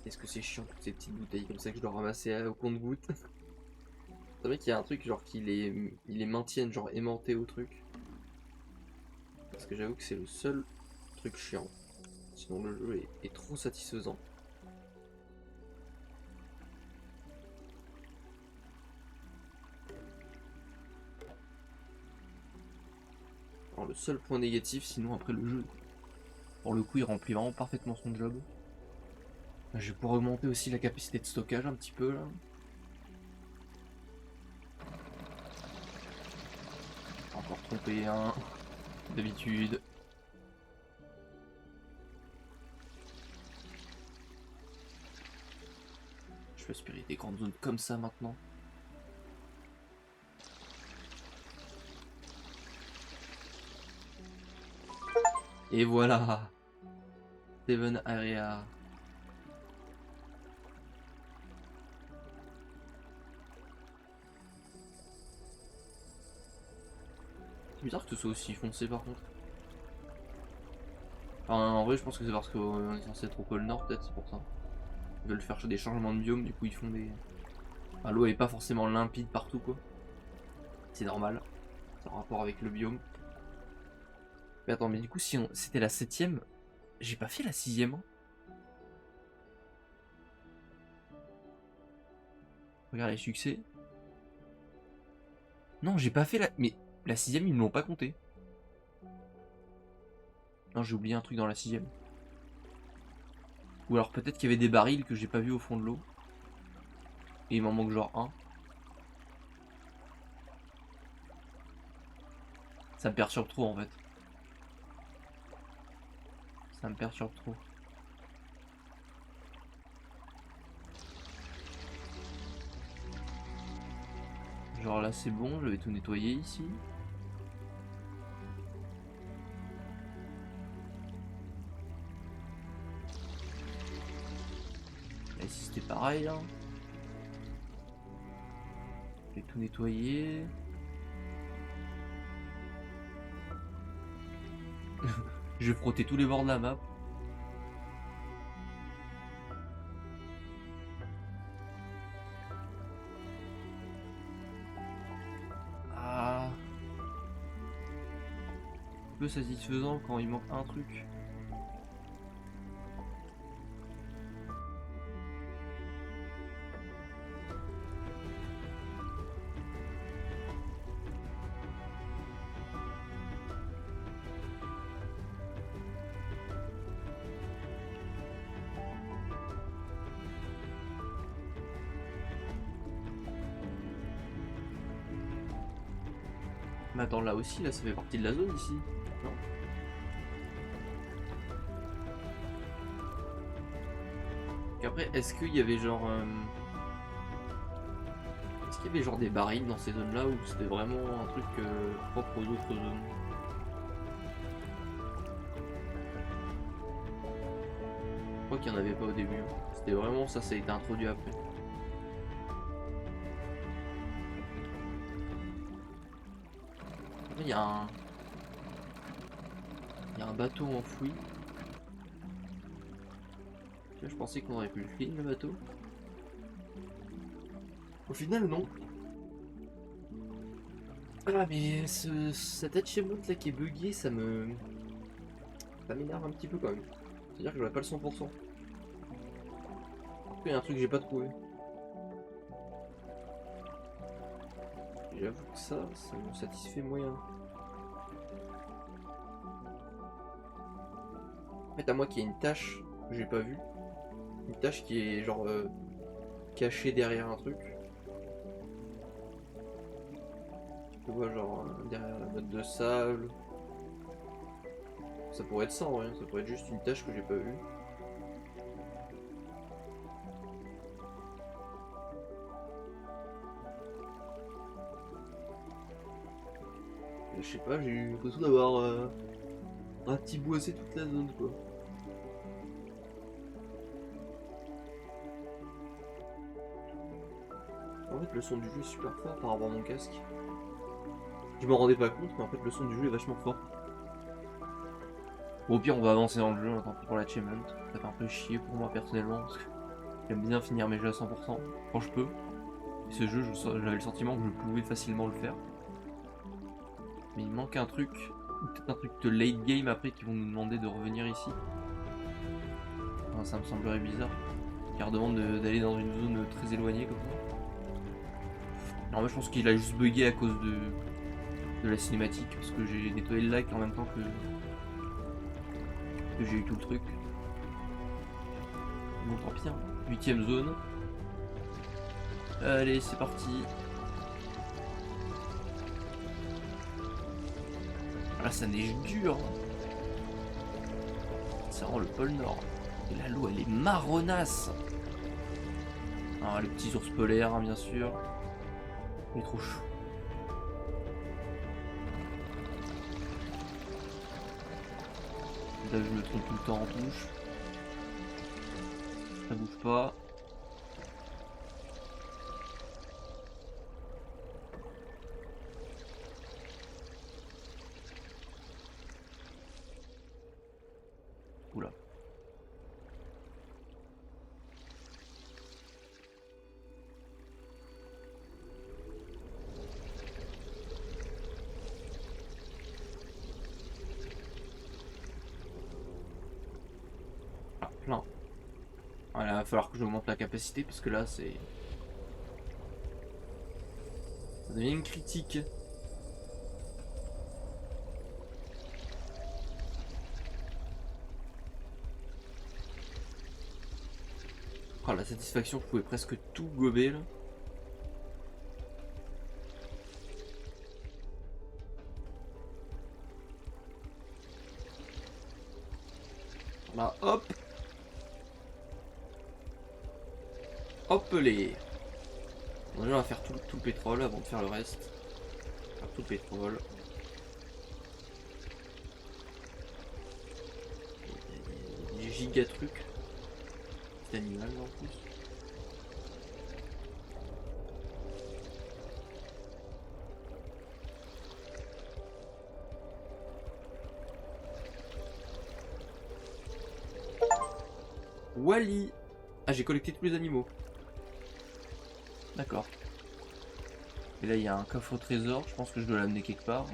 Est-ce que c'est chiant toutes ces petites bouteilles comme ça que je dois ramasser au compte-gouttes? C'est vrai qu'il y a un truc genre ils les maintiennent genre aimantés au truc. Parce que j'avoue que c'est le seul truc chiant. Sinon le jeu est trop satisfaisant. Alors le seul point négatif, sinon après le jeu, pour le coup il remplit vraiment parfaitement son job. Je vais pouvoir augmenter aussi la capacité de stockage un petit peu là. Encore trompé un, d'habitude. Je peux aspirer des grandes zones comme ça maintenant. Et voilà, Seven Area. C'est bizarre que ce soit aussi foncé par contre. Enfin, en vrai, je pense que c'est parce qu'on est censé être au pôle Nord, peut-être, c'est pour ça. Ils veulent faire des changements de biome, du coup ils font des. Enfin, l'eau est pas forcément limpide partout quoi. C'est normal. C'est en rapport avec le biome. Mais attends, mais du coup, si c'était la 7ème, j'ai pas fait la 6ème. Regarde les succès. Non, j'ai pas fait la. Mais la 6ème, ils me l'ont pas compté. Non, j'ai oublié un truc dans la 6ème. Ou alors peut-être qu'il y avait des barils que j'ai pas vu au fond de l'eau. Et il m'en manque genre un. Ça me perturbe trop en fait. Ça me perturbe trop. Genre là c'est bon, je vais tout nettoyer ici. Là ici c'était pareil hein. Je vais tout nettoyer. Je vais frotter tous les bords de la map. Ah. Un peu satisfaisant quand il manque un truc. Mais attends, là aussi, là ça fait partie de la zone ici. Non. Et après, est-ce qu'il y avait genre. Est-ce qu'il y avait genre des barils dans ces zones là ou c'était vraiment un truc propre aux autres zones? Je crois qu'il n'y en avait pas au début. C'était vraiment ça, ça a été introduit après. Après, il y a un. Il y a un bateau enfoui. Je pensais qu'on aurait pu le clean le bateau. Au final, non. Ah, mais cet achievement là qui est buggé, ça m'énerve un petit peu quand même. C'est-à-dire que j'aurais pas le 100%. Il y a un truc que j'ai pas trouvé. J'avoue que ça me satisfait moyen. En fait, à moi qu'il y a une tâche que j'ai pas vue. Une tâche qui est genre cachée derrière un truc. Tu vois, genre derrière la botte de sable. Ça pourrait être ça en rien, ça pourrait être juste une tâche que j'ai pas vue. Je sais pas, j'ai eu l'impression d'avoir ratiboisé toute la zone quoi. En fait, le son du jeu est super fort par rapport à mon casque. Je m'en rendais pas compte, mais en fait, le son du jeu est vachement fort. Bon, au pire, on va avancer dans le jeu, tant pis pour l'achievement. Ça fait un peu chier pour moi personnellement, parce que j'aime bien finir mes jeux à 100% quand je peux. Et ce jeu, j'avais le sentiment que je pouvais facilement le faire. Mais il manque un truc, peut-être un truc de late game après qui vont nous demander de revenir ici. Enfin, ça me semblerait bizarre. Qui redemande d'aller dans une zone très éloignée comme ça. Alors moi je pense qu'il a juste bugué à cause de la cinématique, parce que j'ai nettoyé le lac en même temps que j'ai eu tout le truc. Bon tant pis, hein. 8ème zone. Allez c'est parti. Ah là ça neige dur. C'est vraiment le pôle Nord. Et là l'eau elle est marronasse. Ah les petits ours polaires hein, bien sûr. Il est trop chaud. Là je me trompe tout le temps en touche. Ça bouge pas. Oula. Ah, plein. Voilà, va falloir que j'augmente la capacité parce que là c'est... Ça devient une critique. Oh, la satisfaction, je pouvais presque tout gober là. Là, hop. Hop les. Bon, déjà on va faire tout le pétrole avant de faire le reste. Faire tout le pétrole. Il y a des giga trucs. C'est animal en plus. Wally. Ah j'ai collecté tous les animaux. D'accord. Et là il y a un coffre au trésor, je pense que je dois l'amener quelque part.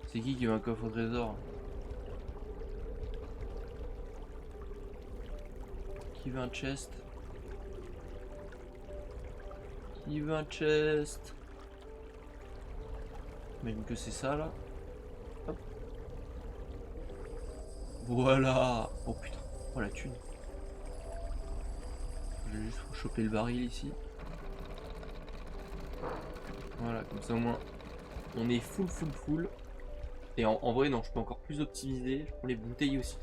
C'est qui veut un coffre au trésor? Qui veut un chest? Qui veut un chest? Même que c'est ça là. Hop. Voilà. Oh putain. Oh la thune. Je vais juste choper le baril ici. Voilà, comme ça au moins on est full. Et en vrai non, je peux encore plus optimiser. Je prends les bouteilles aussi.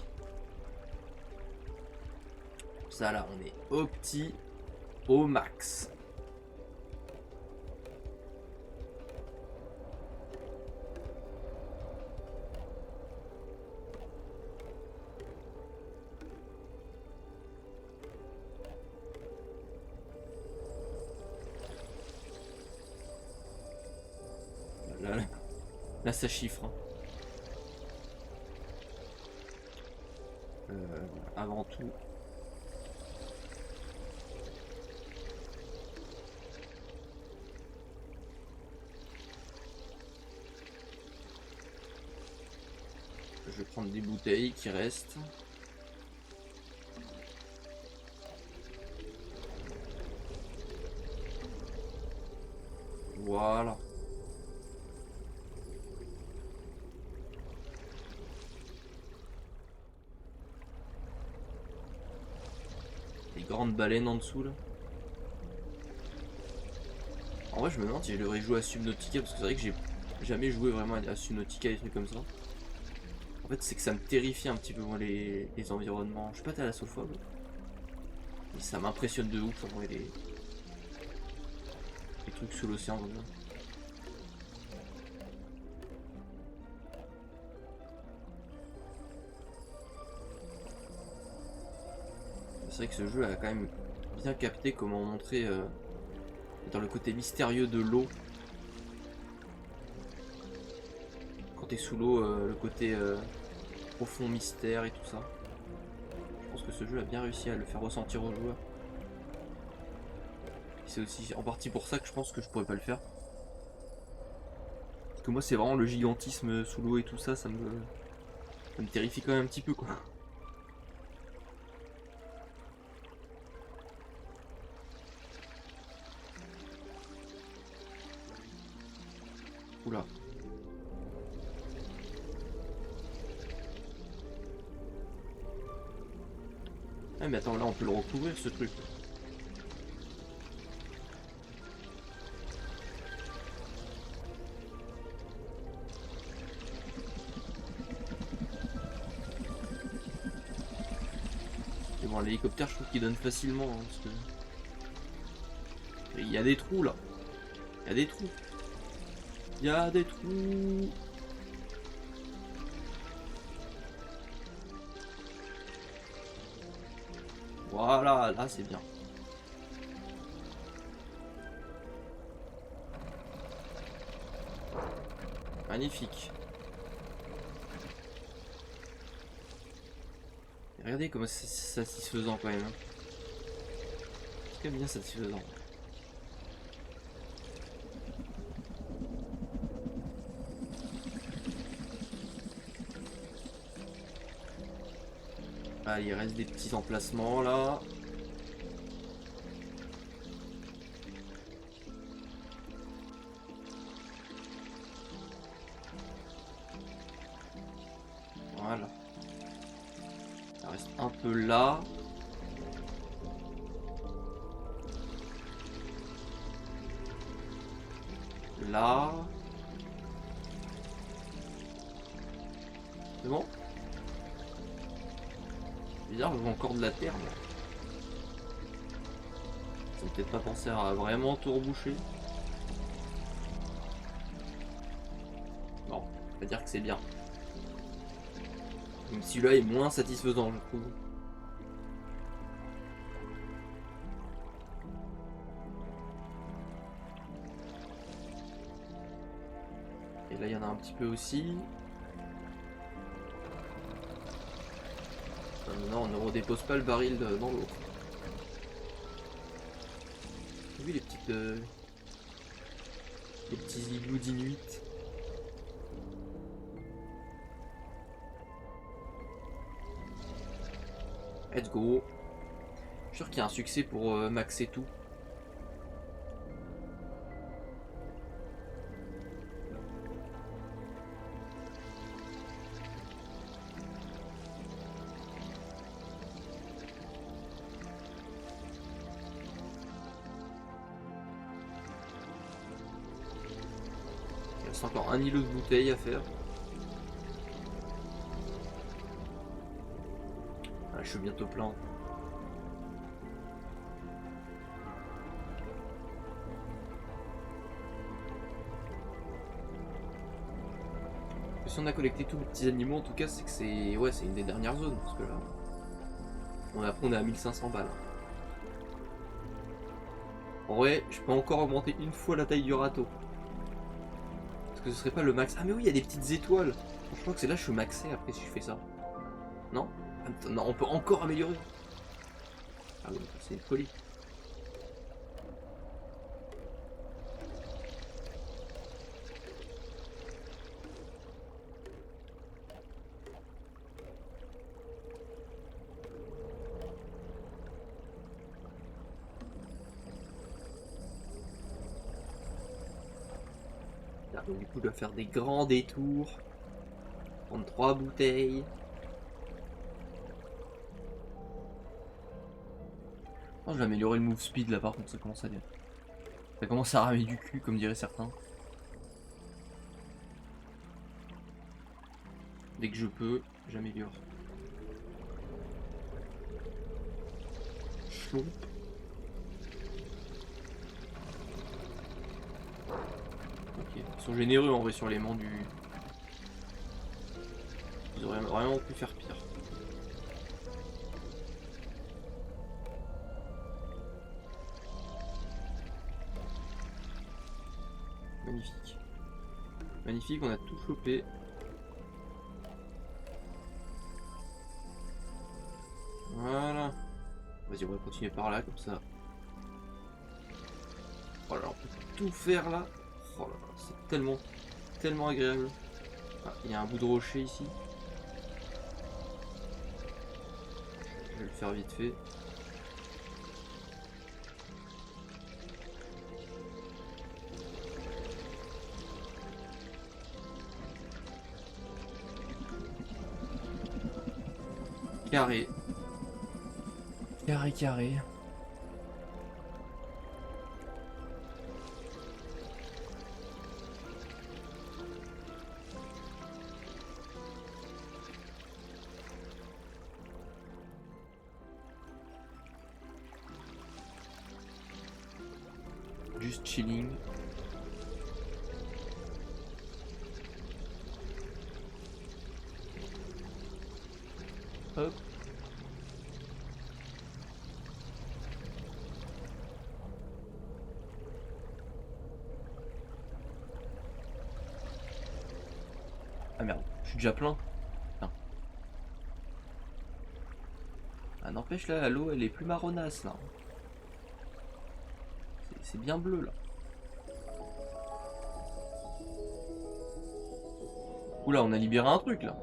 Ça là, on est opti au max. Là ça chiffre. Hein. avant tout. Je vais prendre des bouteilles qui restent. Voilà. Les grandes baleines en dessous là. En vrai je me demande si je devrais jouer à Subnautica parce que c'est vrai que j'ai jamais joué vraiment à Subnautica et des trucs comme ça. En fait c'est que ça me terrifie un petit peu moi les environnements. Je sais pas, t'as la soulphobe. Mais ça m'impressionne de ouf en vrai les trucs sous l'océan comme ça. C'est vrai que ce jeu a quand même bien capté comment montrer dans le côté mystérieux de l'eau. Quand t'es sous l'eau, le côté profond mystère et tout ça. Je pense que ce jeu a bien réussi à le faire ressentir aux joueurs. C'est aussi en partie pour ça que je pense que je pourrais pas le faire. Parce que moi c'est vraiment le gigantisme sous l'eau et tout ça, ça me terrifie quand même un petit peu quoi. Oula. Ah mais attends, là on peut le recouvrir ce truc. Et bon, l'hélicoptère je trouve qu'il donne facilement hein, parce que... Il y a des trous là. Il y a des trous. Il y a des trous. Voilà, là c'est bien. Magnifique. Et regardez comment c'est satisfaisant quand même. Hein. C'est quand même bien satisfaisant. Ah, il reste des petits emplacements là. Voilà. Ça reste un peu là. Là. C'est bon? Bizarre, je vois encore de la terre. J'ai peut-être pas pensé à vraiment tout reboucher. Bon, on va dire que c'est bien. Même si celui-là est moins satisfaisant, je trouve. Et là, il y en a un petit peu aussi. Non, on ne redépose pas le baril dans l'eau. T'as vu les petites... les petits igloos d'Inuit. Let's go. Je suis sûr qu'il y a un succès pour Max et tout. Il reste encore un îlot de bouteilles à faire. Ah, je suis bientôt plein. Si on a collecté tous les petits animaux, en tout cas, c'est que c'est ouais, c'est une des dernières zones parce que là, on est à 1500 balles. En vrai, je peux encore augmenter une fois la taille du râteau. Parce que ce serait pas le max. Ah mais oui, il y a des petites étoiles. Je crois que c'est là que je suis maxé après si je fais ça. Non? Attends, non, on peut encore améliorer. Ah oui, c'est une folie. Ah, donc du coup, je dois faire des grands détours. Prendre 3 bouteilles. Oh, je vais améliorer le move speed là par contre, ça commence à bien. Ça commence à ramer du cul, comme diraient certains. Dès que je peux, j'améliore. Chlomp. Ok, ils sont généreux en vrai sur l'aimant du... Ils auraient vraiment pu faire pire. Magnifique. Magnifique, on a tout chopé. Voilà. Vas-y, on va continuer par là, comme ça. Oh là là, on peut tout faire là. Oh là là, c'est tellement, tellement agréable. Ah, il y a un bout de rocher ici. Je vais le faire vite fait. Carré. Carré, carré. Juste chilling. Hop. Ah merde, je suis déjà plein. Putain. Ah n'empêche là, l'eau elle est plus marronasse là. C'est bien bleu là. Oula, on a libéré un truc là.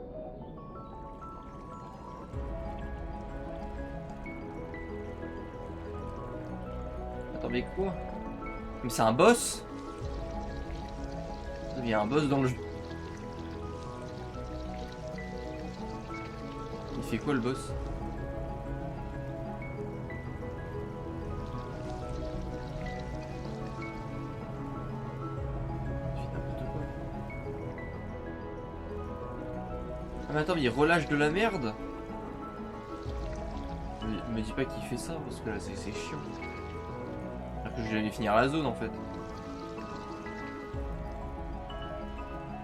Attends, mais quoi? Mais c'est un boss? Il y a un boss dans le jeu. Il fait quoi le boss? Il fait n'importe quoi. Ah mais attends, mais il relâche de la merde? Me dis pas qu'il fait ça parce que là c'est chiant. Alors que je vais finir la zone en fait.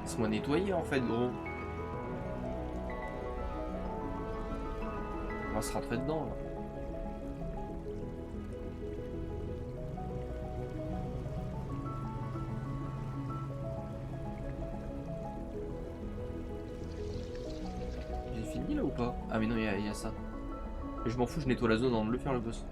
Laisse-moi nettoyer en fait gros. On va se rentrer dedans là. J'ai fini là ou pas? Ah mais non, il y a ça. Et je m'en fous, je nettoie la zone avant de le faire le boss.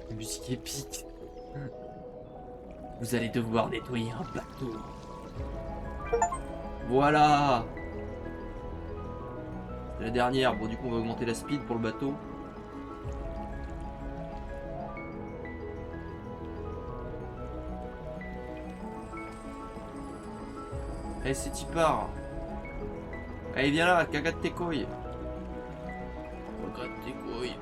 La musique épique. Vous allez devoir nettoyer un bateau. Voilà. C'est la dernière. Bon du coup on va augmenter la speed pour le bateau. Allez c'est t'y part. Allez viens là, caga de tes couilles. Caga de tes couilles.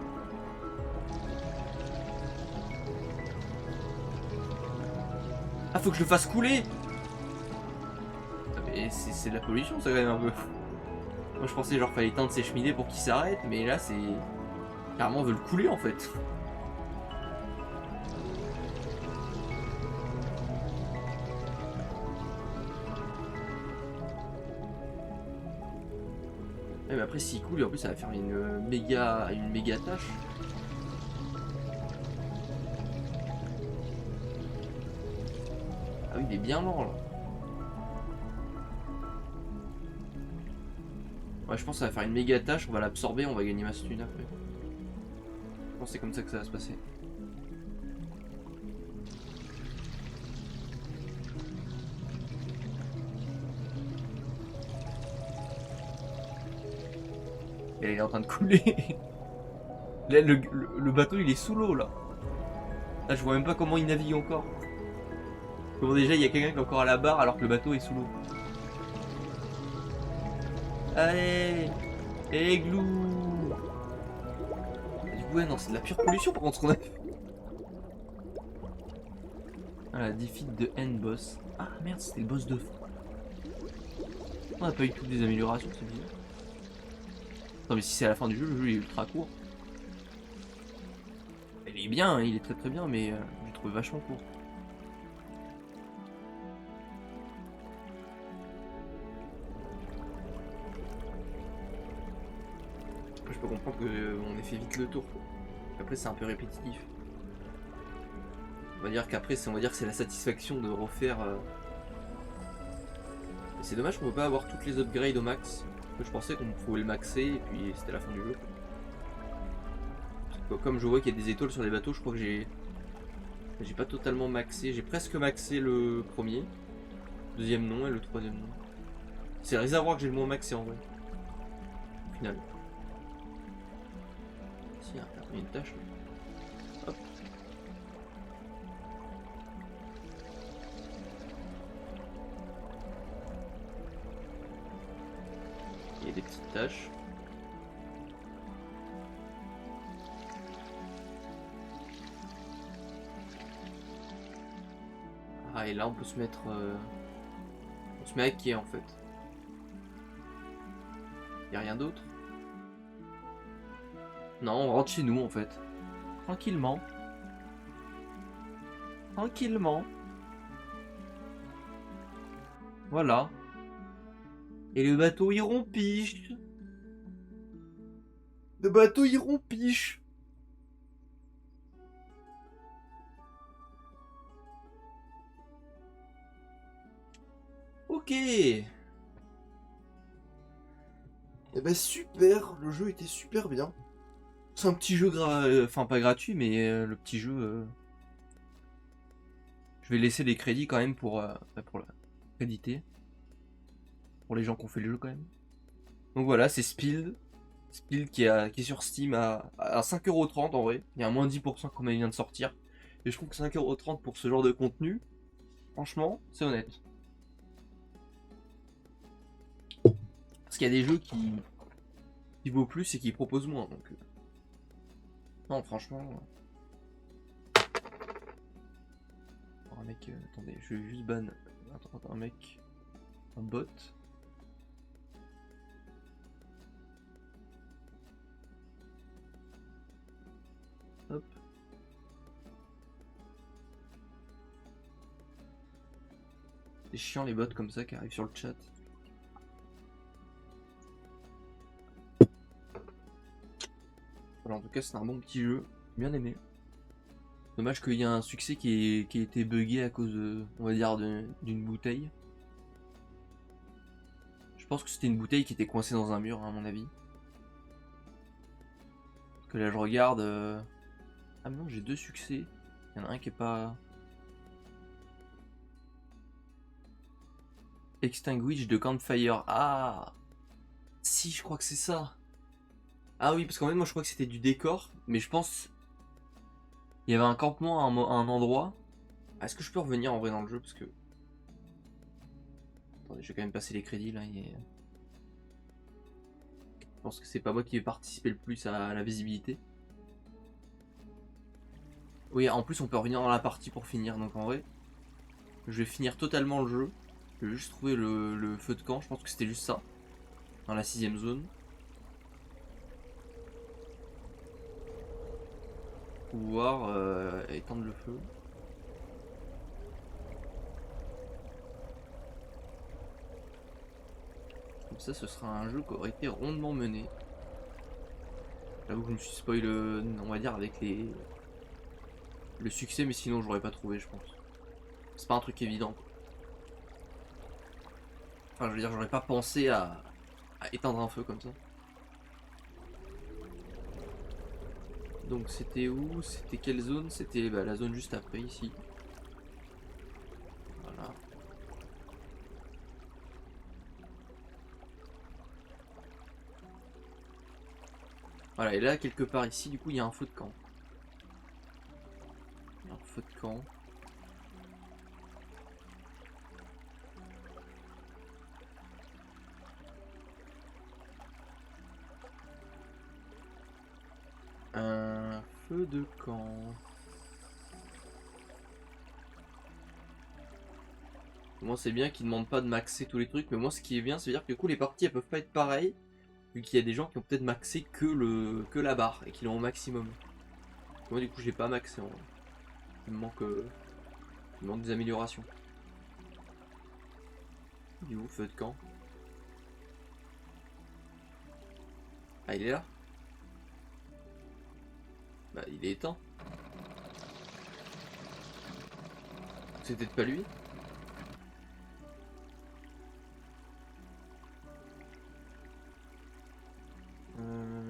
Ah faut que je le fasse couler. Ah, mais c'est de la pollution ça quand même un peu. Moi je pensais genre fallait éteindre ses cheminées pour qu'il s'arrête, mais là c'est... Carrément on veut le couler en fait. Ouais, mais après s'il coule, en plus ça va faire une méga tâche. Ah oui, il est bien lent là. Ouais, je pense que ça va faire une méga tâche, on va l'absorber, on va gagner masse thune après. Je pense que c'est comme ça que ça va se passer. Et là, il est en train de couler. Là, le bateau il est sous l'eau là. Là, je vois même pas comment il navigue encore. Comment déjà il y a quelqu'un qui est encore à la barre alors que le bateau est sous l'eau. Allez, Églou. Du coup, ouais, non, c'est de la pure pollution par contre ce qu'on a fait. Voilà, defeat de end boss. Ah merde, c'était le boss de fin. On a pas eu toutes des améliorations, c'est bizarre. Non mais si c'est à la fin du jeu, le jeu est ultra court. Il est bien, hein, il est très très bien, mais je le trouve vachement court. Je peux comprendre qu'on ait fait vite le tour. Après c'est un peu répétitif. On va dire qu'après c'est la satisfaction de refaire. C'est dommage qu'on peut pas avoir toutes les upgrades au max. Je pensais qu'on pouvait le maxer et puis c'était la fin du jeu. Parce que comme je vois qu'il y a des étoiles sur les bateaux, je crois que j'ai pas totalement maxé. J'ai presque maxé le premier, deuxième non et le troisième non. C'est le réservoir que j'ai le moins maxé en vrai. Au final. Si, il y a une tâche. Hop. Il y a des petites tâches. Ah, et là on peut se mettre. On se met à quai en fait. Y a rien d'autre? Non, on rentre chez nous en fait. Tranquillement. Tranquillement. Voilà. Et le bateau il rompiche. Le bateau il rompiche. Ok. Eh ben super, le jeu était super bien. C'est un petit jeu enfin pas gratuit, mais le petit jeu. Je vais laisser les crédits quand même pour la créditer. Pour les gens qui ont fait le jeu quand même. Donc voilà, c'est Spild. Spild qui est sur Steam à 5,30€ en vrai. Il y a un moins 10% comme il vient de sortir. Et je trouve que 5,30€ pour ce genre de contenu, franchement, c'est honnête. Parce qu'il y a des jeux qui vaut plus et qui proposent moins. Donc, non, franchement. Alors, un mec, attendez, je vais juste ban. Attends, un mec. Un bot. Hop. C'est chiant les bots comme ça qui arrivent sur le chat. Voilà, en tout cas, c'est un bon petit jeu. Bien aimé. Dommage qu'il y ait un succès qui a été buggé à cause, on va dire, d'une bouteille. Je pense que c'était une bouteille qui était coincée dans un mur, à mon avis. Parce que là, je regarde. Ah non, j'ai 2 succès. Il y en a un qui est pas. Extinguish de Campfire. Ah! Si, je crois que c'est ça. Ah oui, parce qu'en fait, moi, je crois que c'était du décor. Mais je pense. Il y avait un campement à un endroit. Est-ce que je peux revenir en vrai dans le jeu? Parce que. Attendez, je vais quand même passer les crédits là. Je pense que c'est pas moi qui vais participer le plus à la visibilité. Oui, en plus, on peut revenir dans la partie pour finir. Donc en vrai, je vais finir totalement le jeu. Je vais juste trouver le feu de camp. Je pense que c'était juste ça. Dans la 6ème zone. Pouvoir étendre le feu. Comme ça, ce sera un jeu qui aurait été rondement mené. J'avoue que je me suis spoil, on va dire, avec le succès, mais sinon j'aurais pas trouvé, je pense. C'est pas un truc évident. Enfin, je veux dire, j'aurais pas pensé à éteindre un feu comme ça. Donc c'était où? C'était quelle zone? C'était la zone juste après, ici. Voilà. Voilà, et là, quelque part ici, du coup, il y a un feu de camp. Un feu de camp. Un feu de camp. Moi, c'est bien qu'ils ne demandent pas de maxer tous les trucs, mais moi, ce qui est bien, c'est dire que du coup, les parties, elles peuvent pas être pareilles, vu qu'il y a des gens qui ont peut-être maxé que la barre et qui l'ont au maximum. Moi, du coup, j'ai pas maxé en vrai. Il me manque des améliorations. Il est où, feu de camp? Ah, il est là? Bah, il est éteint. C'est peut-être pas lui?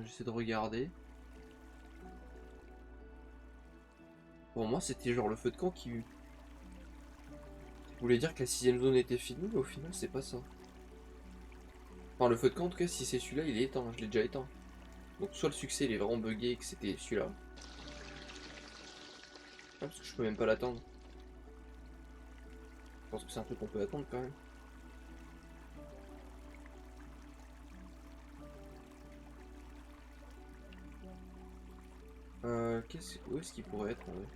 J'essaie de regarder. Pour moi, c'était genre le feu de camp qui voulait dire que la 6ème zone était finie, mais au final, c'est pas ça. Enfin, le feu de camp, en tout cas, si c'est celui-là, il est éteint. Je l'ai déjà éteint. Donc, soit le succès, il est vraiment bugué et que c'était celui-là. Ah, parce que je peux même pas l'attendre. Je pense que c'est un truc qu'on peut attendre quand même. Où est-ce qu'il pourrait être en vrai?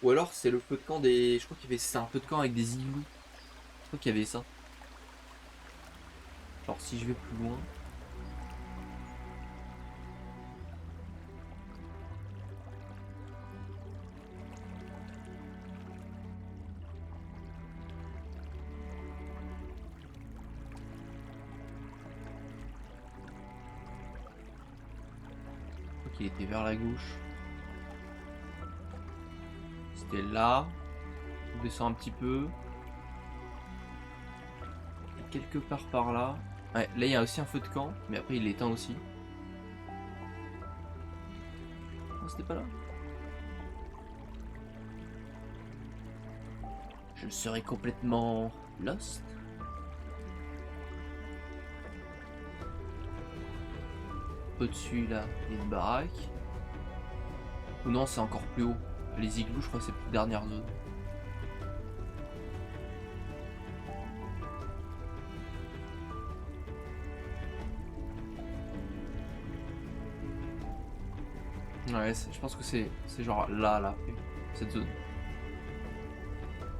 Ou alors c'est le feu de camp des. Je crois qu'il y avait. C'est un feu de camp avec des igloos. Je crois qu'il y avait ça. Alors si je vais plus loin. Je crois qu'il était vers la gauche. C'était là. On descend un petit peu. Et quelque part par là. Ouais, là il y a aussi un feu de camp, mais après il est éteint aussi. Non, c'était pas là. Je serais complètement lost. Au-dessus là, il y a une baraque. Ou non, c'est encore plus haut. Les igloos, je crois que c'est la dernière zone. Ouais, je pense que c'est genre là, cette zone.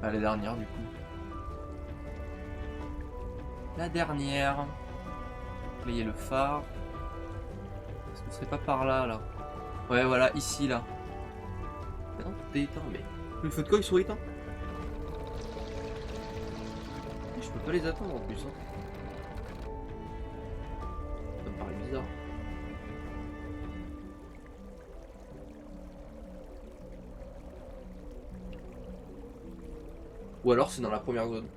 Ah, la dernière du coup. La dernière. Là, il y a le phare. Est-ce que ce serait pas par là, là? Ouais, voilà, ici, là. Ah non, tout est éteint, mais... Le feu de camp, ils sont éteints. Et je peux pas les attendre en plus. Hein. Ça me paraît bizarre. Ou alors c'est dans la première zone.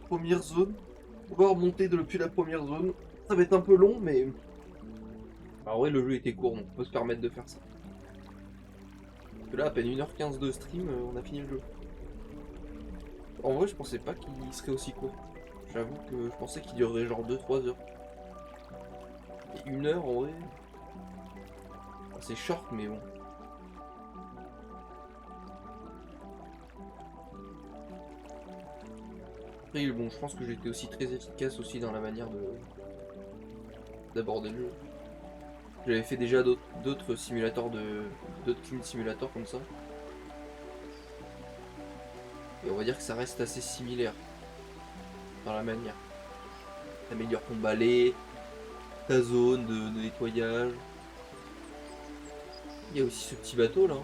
Première zone. On va remonter depuis la première zone. Ça va être un peu long, mais... Alors ouais, le jeu était court, donc on peut se permettre de faire ça. Parce que là, à peine 1h15 de stream, on a fini le jeu. En vrai, je pensais pas qu'il serait aussi court. J'avoue que je pensais qu'il durerait genre 2-3 heures. Et 1 heure en vrai... C'est short, mais bon. Après, bon, je pense que j'ai été aussi très efficace aussi dans la manière d'aborder le jeu. J'avais fait déjà d'autres simulateurs d'autres clean simulateurs comme ça. Et on va dire que ça reste assez similaire dans la manière. T'améliores ton balai, ta zone de nettoyage. Il y a aussi ce petit bateau là.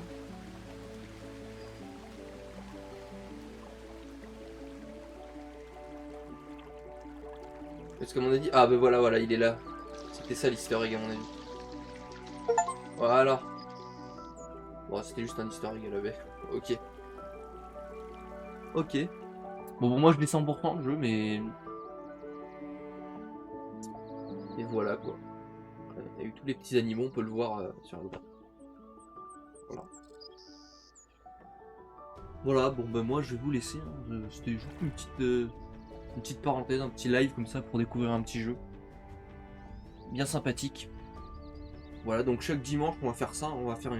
Est-ce qu'à mon avis... Ah ben voilà, il est là. C'était ça l'easter egg à mon avis. Voilà. Bon, c'était juste un easter egg à la baie. Ok. Ok. Bon, moi je descends pourtant le jeu, mais... Et voilà quoi. Il y a eu tous les petits animaux, on peut le voir sur la droite. Voilà. Voilà, bon ben moi je vais vous laisser. Hein. C'était juste une petite parenthèse, un petit live comme ça pour découvrir un petit jeu. Bien sympathique. Voilà, donc chaque dimanche on va faire ça, on va faire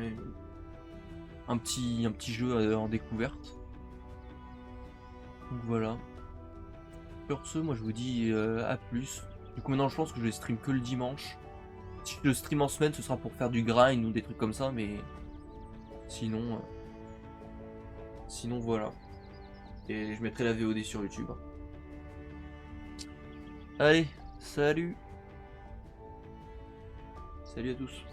un petit jeu en découverte. Donc voilà. Sur ce, moi je vous dis à plus. Du coup maintenant je pense que je vais stream que le dimanche. Si je le stream en semaine, ce sera pour faire du grind ou des trucs comme ça, mais sinon, sinon voilà. Et je mettrai la VOD sur YouTube. Allez, salut. Salut à tous.